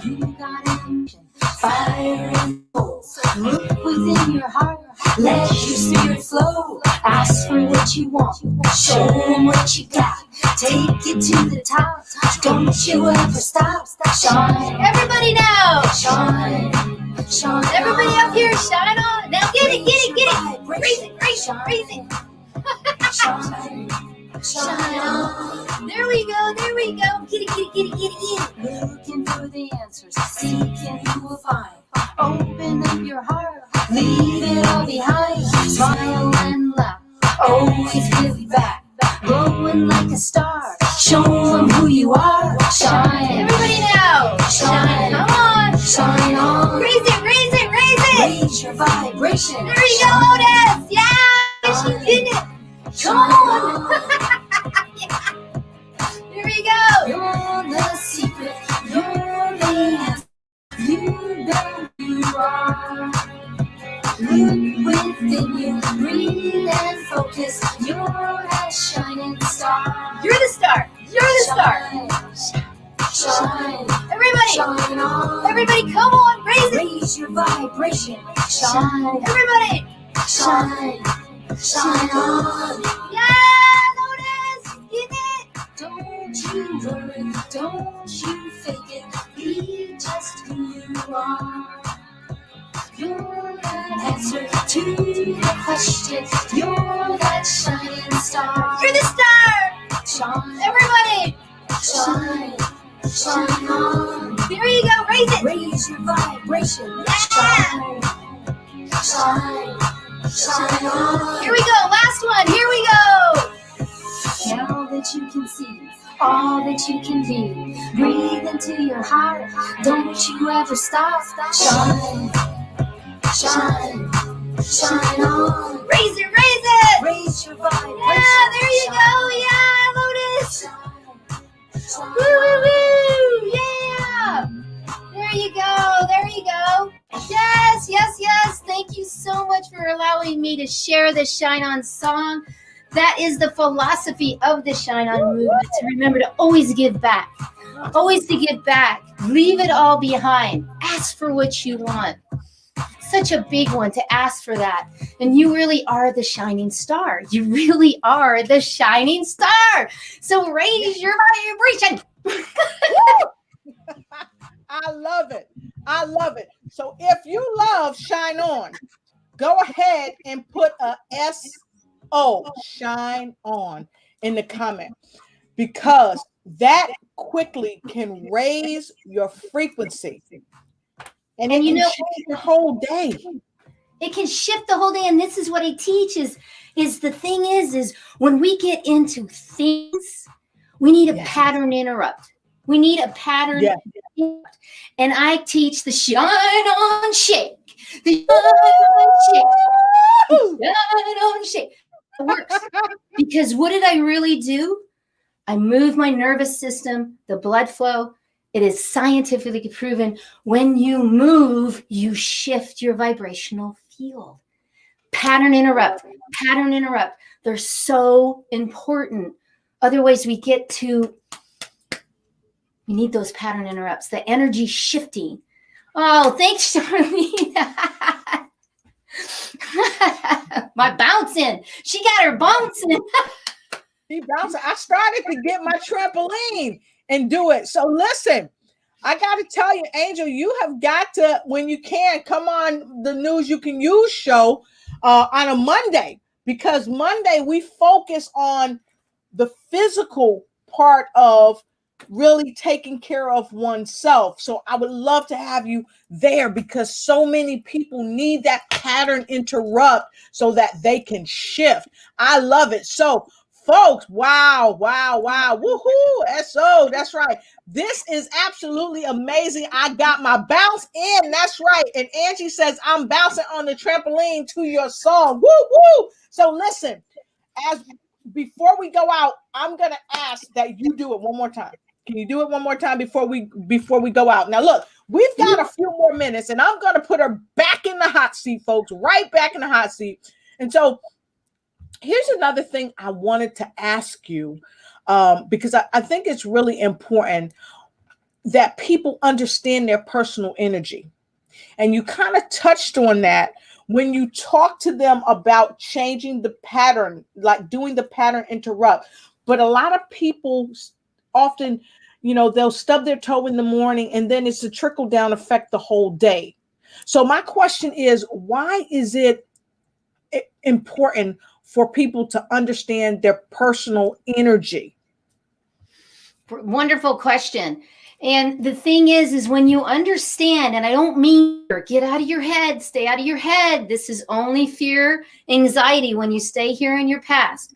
You got emotion, fire and soul. Look within your heart, let your spirit flow. Ask for what you want, show them what you got. Take it to the top, don't you ever stop. Shine, everybody now. Shine, shine. Everybody up here, shine on. Now get it. Breathe it. Shine. Shine on. There we go. There we go. Get it, get it, get it, get it, get it. Looking for the answers, seeking you will find. Open up your heart, leave it all behind. Smile and laugh, always give back. Glowing like a star, show them who you are. Shine. Everybody now. Shine. Come on. Shine on. Raise it, raise it, raise it. Raise your vibration. There you go, Lotus. Yeah. She did it. Come on. Yeah. There we go. You're the secret. You're the answer. You know you are. Look within you, breathe and focus. You're that shining star. You're the star. You're the star. Shine. Everybody. Shine on. Everybody, come on. Raise it. Raise your vibration. Shine. Everybody. Shine. Shine on. Yeah, Lotus. Get it. Don't you worry. Don't you fake it. Be just who you are. You're that answer to your questions. You're that shining star. You're the star. Shine. Everybody. Shine. Shine on. There you go. Raise it. Raise your vibration. Yeah. Shine. Shine. Shine on. Here we go. Last one. Here we go. Now that you can see all that you can be, breathe into your heart. Don't you ever stop. Shine. Shine, shine on. Raise it, raise it. Raise your vibration. Yeah, there you go. Yeah, Lotus. Shine, woo, woo, woo. Yeah. There you go. There you go. Yes, yes, yes. Thank you so much for allowing me to share the Shine On song. That is the philosophy of the Shine On movement. To remember to always give back. Always to give back. Leave it all behind. Ask for what you want. Such a big one to ask for that. And you really are the shining star. You really are the shining star. So raise your vibration. I love it. I love it. So if you love Shine On, go ahead and put a S-O, Shine On, in the comment, because that quickly can raise your frequency. And you know, shift your whole day. It can shift the whole day. And this is what I teach is the thing is when we get into things, we need a pattern interrupt. We need a pattern interrupt. And I teach the Shine On Shake. The Shine On Shake. Shine On Shake. It works. Because what did I really do? I moved my nervous system, the blood flow. It is scientifically proven when you move, you shift your vibrational field. Pattern interrupt, pattern interrupt. They're so important. Otherwise, we need those pattern interrupts, the energy shifting. Oh, thanks, Charlene. My bouncing. She got her bouncing. She bouncing. I started to get my trampoline and do it. So listen, I got to tell you, Angel, you have got to, when you can, come on the News You Can Use show on a Monday, because Monday we focus on the physical part of really taking care of oneself. So I would love to have you there, because so many people need that pattern interrupt so that they can shift. I love it. So folks, wow, woohoo, SO, that's right. This is absolutely amazing. I got my bounce in, that's right. And Angie says, I'm bouncing on the trampoline to your song, woo. So listen, before we go out, I'm going to ask that you do it one more time. Can you do it one more time before we go out? Now, look, we've got a few more minutes, and I'm going to put her back in the hot seat, folks, right back in the hot seat. And so here's another thing I wanted to ask you, because I think it's really important that people understand their personal energy. And you kind of touched on that when you talk to them about changing the pattern, like doing the pattern interrupt. But a lot of people often, they'll stub their toe in the morning, and then it's a trickle down effect the whole day. So my question is, why is it important for people to understand their personal energy? Wonderful question. And the thing is when you understand, and I don't mean get out of your head, stay out of your head. This is only fear, anxiety when you stay here in your past.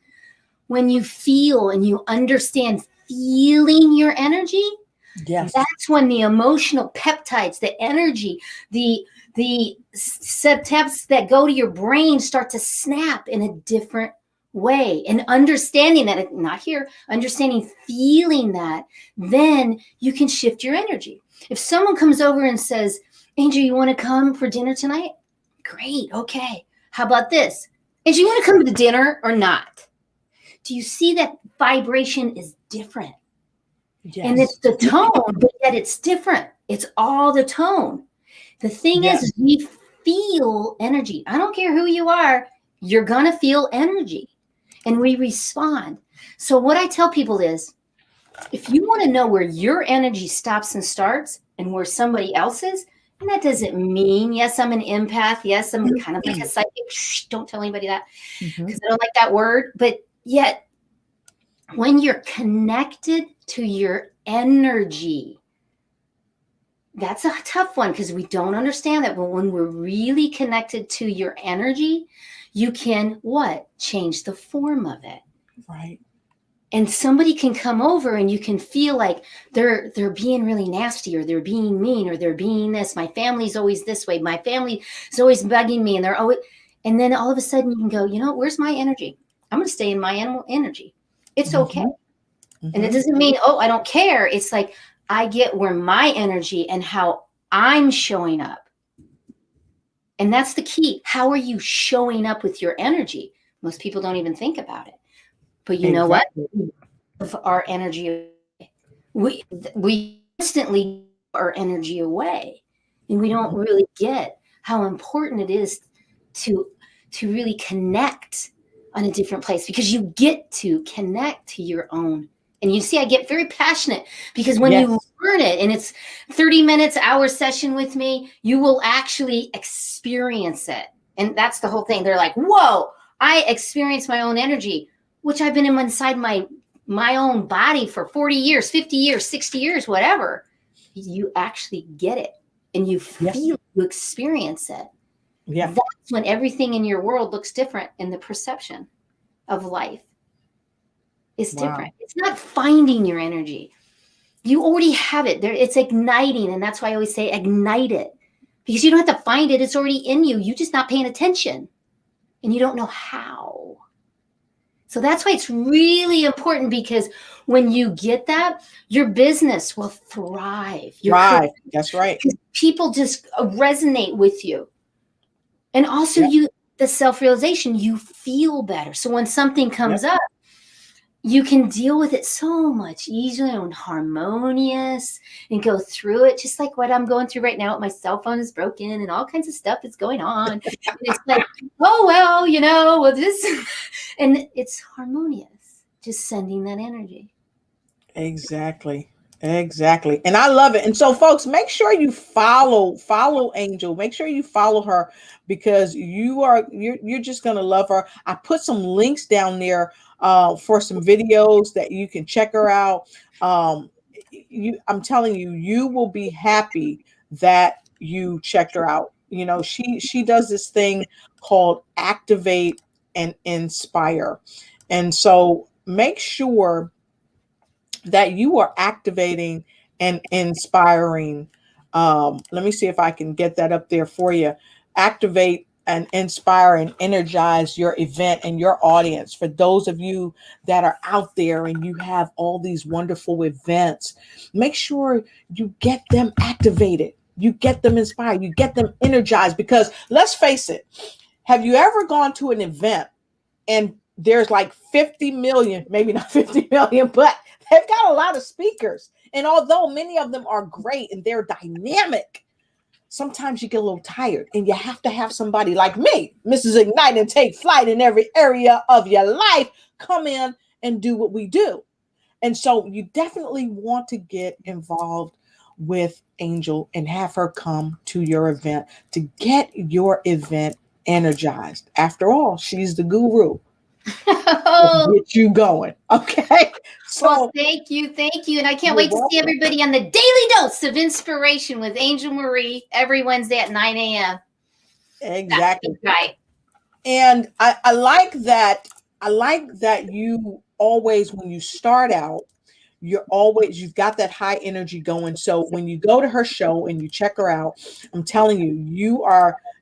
When you feel and you understand feeling your energy, Yes. that's when the emotional peptides, the energy, the subtabs that go to your brain start to snap in a different way. And understanding that, not here, understanding, feeling that, then you can shift your energy. If someone comes over and says, Angel, you want to come for dinner tonight? Great. Okay. How about this? Angel, you want to come to dinner or not? Do you see that vibration is different? Yes. And it's the tone, but yet it's different. It's all the tone. The thing is we feel energy. I don't care who you are, you're going to feel energy. And we respond. So what I tell people is, if you want to know where your energy stops and starts and where somebody else's, and that doesn't mean, yes, I'm an empath. Yes, I'm kind of like a psychic. Shh, don't tell anybody that because I don't like that word. But yet, when you're connected to your energy, that's a tough one because we don't understand that. But when we're really connected to your energy, you can what? Change the form of it. Right. And somebody can come over and you can feel like they're being really nasty or they're being mean or they're being this. My family's always this way. My family is always bugging me and they're always, and then all of a sudden you can go, you know, where's my energy? I'm going to stay in my animal energy. It's okay. And it doesn't mean, oh, I don't care. It's like, I get where my energy and how I'm showing up. And that's the key. How are you showing up with your energy? Most people don't even think about it. But you know what? Of our energy, we constantly give our energy away. And we don't really get how important it is to really connect on a different place, because you get to connect to your own. And you see, I get very passionate because when you learn it and it's 30 minutes, hour session with me, you will actually experience it. And that's the whole thing. They're like, whoa, I experience my own energy, which I've been inside my own body for 40 years, 50 years, 60 years, whatever. You actually get it and you feel, you experience it. Yeah. That's when everything in your world looks different and the perception of life is different. It's not finding your energy. You already have it there. It's igniting. And that's why I always say ignite it, because you don't have to find it. It's already in you. You're just not paying attention and you don't know how. So that's why it's really important, because when you get that, your business will thrive. Right. That's right. People just resonate with you. And also the self-realization, you feel better. So when something comes up, you can deal with it so much easier and harmonious and go through it, just like what I'm going through right now. My cell phone is broken and all kinds of stuff is going on. And it's like, oh, well, you know, well, this, and it's harmonious, just sending that energy. Exactly. Exactly. And I love it. And so folks, make sure you follow Angel. Make sure you follow her, because you're just going to love her. I put some links down there for some videos that you can check her out. I'm telling you, you will be happy that you checked her out. You know, she does this thing called Activate and Inspire. And so make sure that you are activating and inspiring. Let me see if I can get that up there for you. Activate and inspire and energize your event and your audience. For those of you that are out there and you have all these wonderful events, make sure you get them activated, you get them inspired, you get them energized. Because let's face it, have you ever gone to an event and there's like 50 million, maybe not 50 million, but they've got a lot of speakers. And although many of them are great and they're dynamic, sometimes you get a little tired and you have to have somebody like me, Mrs. Ignite and Take Flight, in every area of your life, come in and do what we do. And so you definitely want to get involved with Angel and have her come to your event to get your event energized. After all, she's the guru. Oh, Get you going. Okay. So well, thank you. And I can't wait to see everybody on the Daily Dose of Inspiration with Angel Marie every Wednesday at 9 a.m. exactly. Right. And I like that. I like that you always, when you start out, you've got that high energy going. So when you go to her show and you check her out, I'm telling you,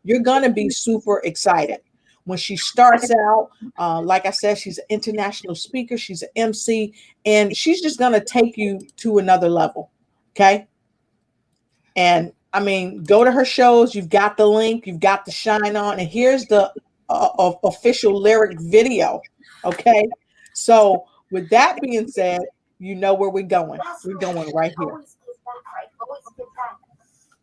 you're gonna be super excited. When she starts out, like I said, she's an international speaker, she's an MC, and she's just gonna take you to another level. Okay. And I mean, go to her shows. You've got the link, you've got the Shine On, and here's the official lyric video. Okay. So with that being said, you know where we're going. We're going right here. Always give back, right? Always give back.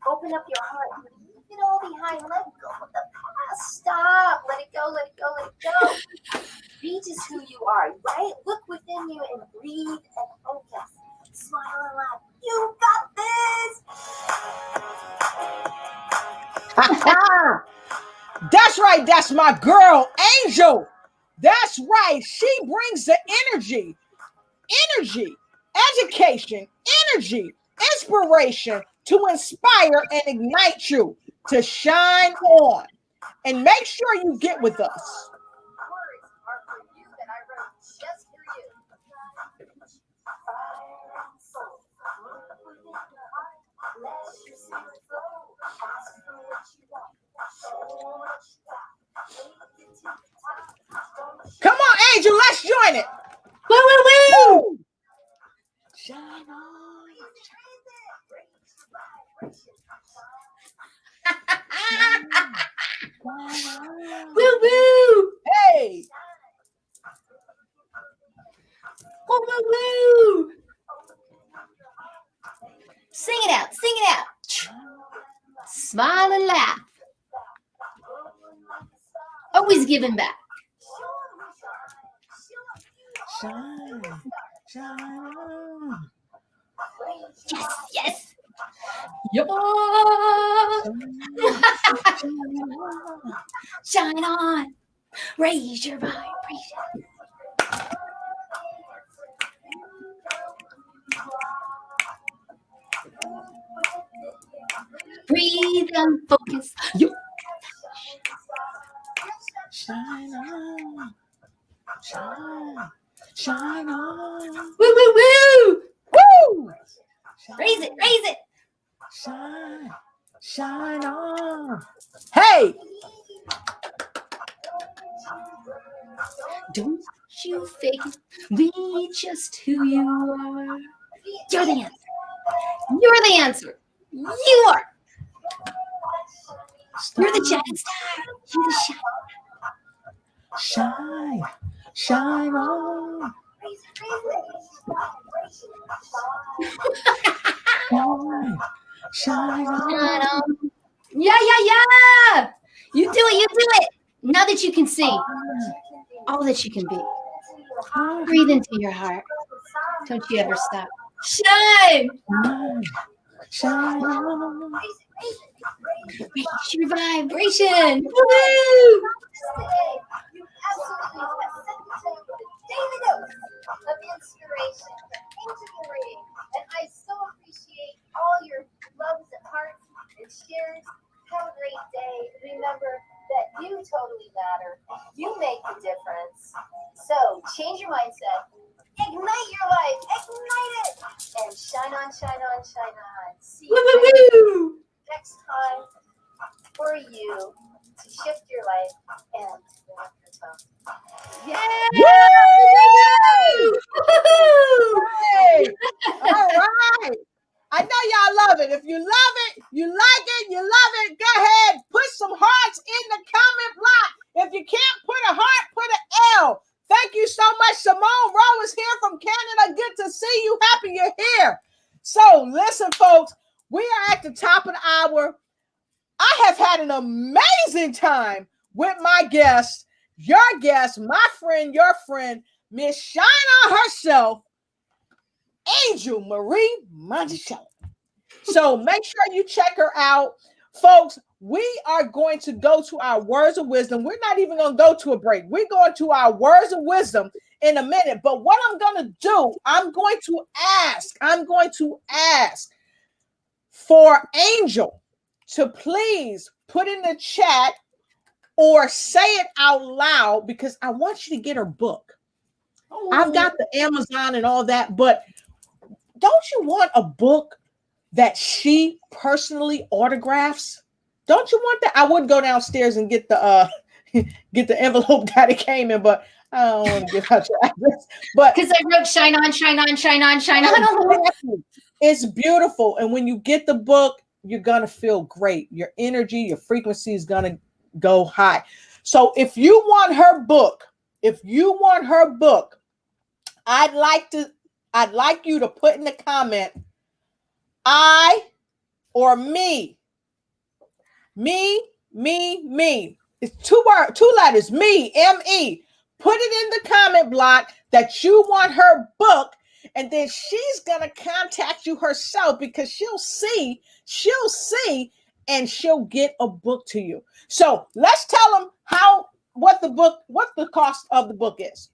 Open up your heart. Leave it all behind. Let go of the past. Stop. Let it go. Let it go. Let it go. Be just who you are, right? Look within you and breathe and focus. Smile and laugh. You got this. That's right. That's my girl, Angel. That's right. She brings the energy, education, energy, inspiration to inspire and ignite you to shine on. And make sure you get with us. Words are for you that I wrote just for you. Fire and soul. Look within your heart. Let your spirit flow. Ask for what you want. Show what you got. Take it to the top. Come on, Angel, let's join it. Woo, woo, woo! Shine on. Woo, woo! Hey. Woo, woo, woo! Sing it out. Sing it out. Smile and laugh. Always giving back. Shine. Shine on. Yes, yes. Shine on. Raise your vibration. Breathe and focus. Shine on. Shine on. Woo, woo, woo! Woo! Raise it, raise it. Shine on. Hey! Don't you fake it. Be just who you are. You're the answer. You're the answer. You are. You're the giant star. You're the shine. Shine on. Shine on. Yeah. You do it. Now that you can see all that you can be. Breathe into your heart. Don't you ever stop. Shine. Shine on. Raise your vibration. Woo! Daily dose of inspiration from Angel Marie. And I so appreciate all your loves and hearts and shares. Have a great day. Remember that you totally matter. You make the difference. So change your mindset. Ignite your life. Ignite it. And shine on, shine on, shine on. See you next time for you to shift your life and to walk your tongue. Yeah! Hey! All right. I know y'all love it. If you love it, you like it, you love it, go ahead. Put some hearts in the comment block. If you can't put a heart, put an L. Thank you so much. Simone Rowe is here from Canada. Good to see you. Happy you're here. So listen, folks, we are at the top of the hour. I have had an amazing time with my guest, your guest, my friend, your friend, Miss Shine On herself, Angel Marie Monachelli. So make sure you check her out. folks, we are going to go to our words of wisdom. We're not even going to go to a break. We're going to our words of wisdom in a minute. But what I'm going to do, I'm going to ask for Angel to please put in the chat or say it out loud, because I want you to get her book. I've got the Amazon and all that, but don't you want a book that she personally autographs? Don't you want that? I would go downstairs and get the envelope that it came in, but I don't want to give out your address. But because I wrote shine on, shine on, shine on, shine on. It's beautiful. And when you get the book, you're gonna feel great. Your energy, your frequency is gonna go high. So if you want her book, I'd like you to put in the comment, I or me. It's two letters, me, M-E. Put it in the comment block that you want her book, and then she's gonna contact you herself, because she'll see, and she'll get a book to you. So let's tell them what the cost of the book is.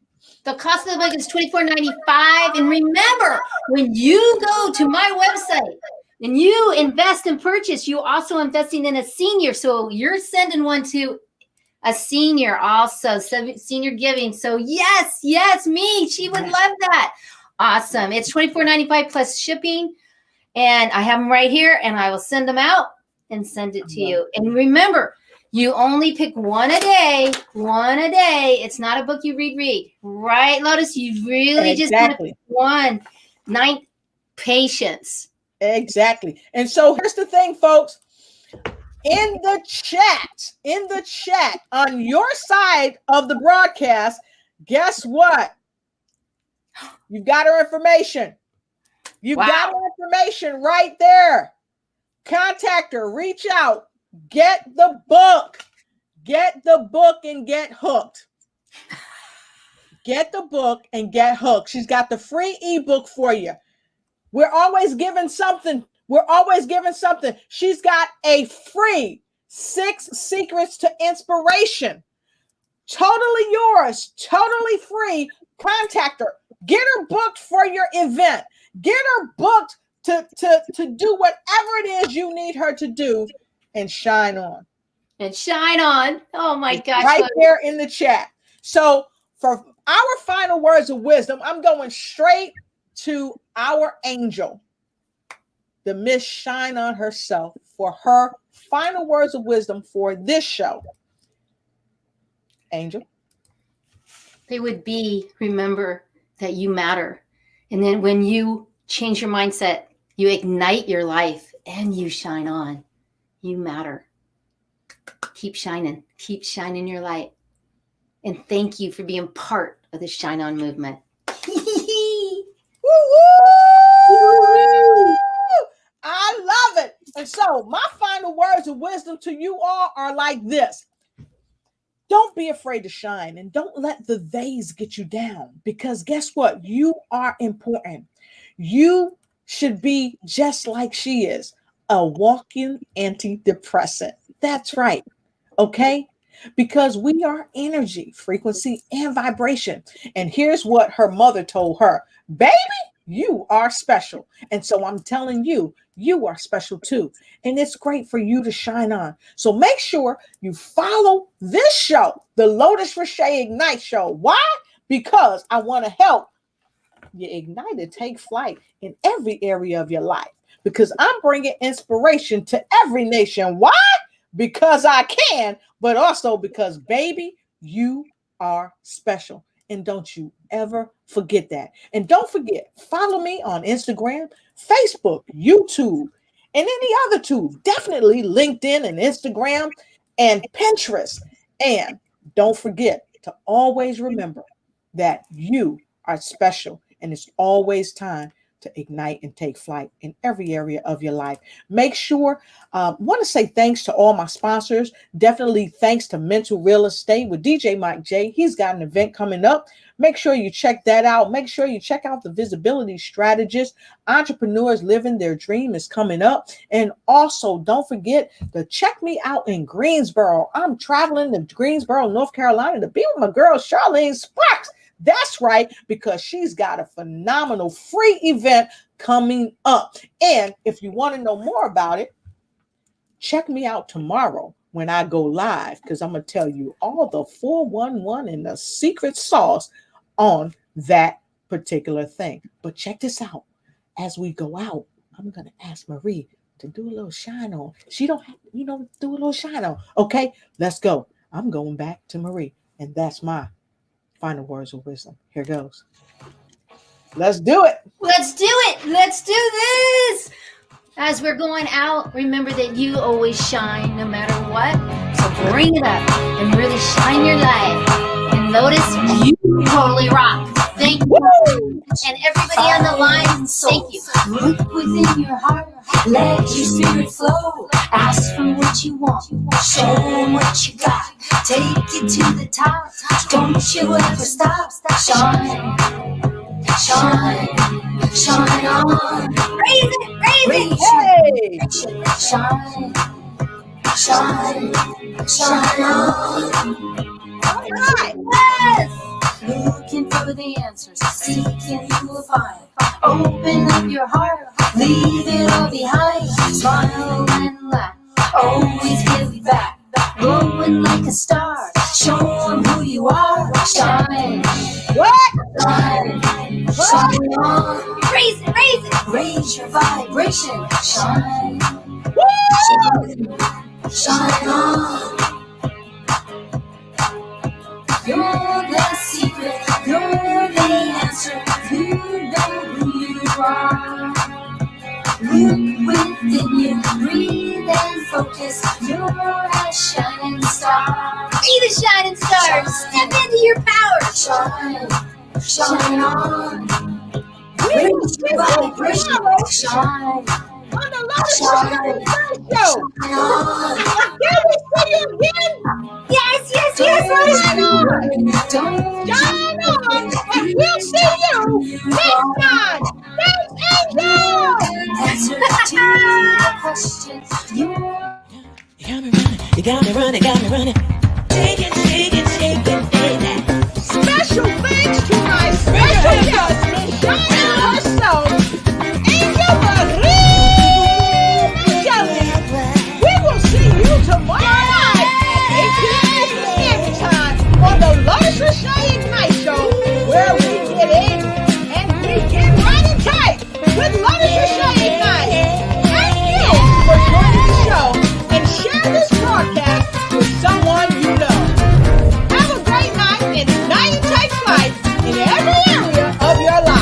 The cost of the book is $24.95. And remember, when you go to my website and you invest and purchase, you also investing in a senior. So you're sending one to a senior also, senior giving. So yes, me. She would love that. Awesome. It's $24.95 plus shipping. And I have them right here, and I will send them out and send it to you. And remember, you only pick one a day. It's not a book you read. Right, Lotus? You really just want to pick one. Patience. Exactly. And so here's the thing, folks. In the chat, on your side of the broadcast, guess what? You've got her information. You've got her information right there. Contact her, reach out. Get the book and get hooked. Get the book and get hooked. She's got the free ebook for you. We're always giving something. She's got a free 6 Secrets to Inspiration. Totally yours, totally free. Contact her. Get her booked for your event. Get her booked to do whatever it is you need her to do. And shine on. Oh my gosh. Right there in the chat. So for our final words of wisdom, I'm going straight to our angel, the Miss Shine On herself, for her final words of wisdom for this show. Angel. They would be, remember that you matter. And then when you change your mindset, you ignite your life and you shine on. You matter. Keep shining your light. And thank you for being part of the Shine On movement. I love it. And so my final words of wisdom to you all are like this. Don't be afraid to shine, and don't let the theys get you down, because guess what? You are important. You should be just like she is, a walking antidepressant. That's right. Okay? Because we are energy, frequency, and vibration. And here's what her mother told her. Baby, you are special. And so I'm telling you, you are special too. And it's great for you to shine on. So make sure you follow this show, the Lotus Riche Ignite Show. Why? Because I want to help you ignite and take flight in every area of your life. Because I'm bringing inspiration to every nation. Why? Because I can, but also because, baby, you are special. And don't you ever forget that. And don't forget, follow me on Instagram, Facebook, YouTube, and any other tools. Definitely LinkedIn and Instagram and Pinterest. And don't forget to always remember that you are special. And it's always time to ignite and take flight in every area of your life. Make sure, want to say thanks to all my sponsors. Definitely thanks to Mental Real Estate with DJ Mike J. He's got an event coming up. Make sure you check that out. Make sure you check out the Visibility Strategist. Entrepreneurs Living Their Dream is coming up. And also, don't forget to check me out in Greensboro. I'm traveling to Greensboro, North Carolina to be with my girl, Charlene Sparks. That's right, because she's got a phenomenal free event coming up. And if you want to know more about it, check me out tomorrow when I go live, because I'm going to tell you all the 411 and the secret sauce on that particular thing. But check this out. As we go out, I'm going to ask Marie to do a little shine on. She don't have, do a little shine on. Okay, let's go. I'm going back to Marie. And that's my final words of wisdom. Here goes. Let's do it. Let's do it. Let's do this. As we're going out, remember that you always shine no matter what. So bring it up and really shine your light. And Lotus, you totally rock. Thank you. And everybody on the line, thank you. Look within your heart. Let your spirit flow. Ask for what you want. Show them what you got. Take it to the top. Don't you ever stop. Shine. Shine. Shine on. Raise it. Raise Hey. it. Shine. Shine. Shine on. All right. Yes. Looking for the answers, seeking you will find. Open up your heart, leave it all behind. Smile and laugh, always give back. Glowing like a star, show them who you are. Shine, What? shine, shine on. Raise it. Raise your vibration. Shine, Woo! shine on. You're the secret, you're the answer, you know who you are. Look within you, breathe and focus, you're a shining star. Be the shining star. Step into your power. Shine, shine on. Raise your vibration, shine, On the Lotus shine, Show. shine on. Can we see you again? Yes. Shine on. Don't Shine on. And we'll see you next time. Thanks, Angel. answer to the questions. You got me running, got me running. Take it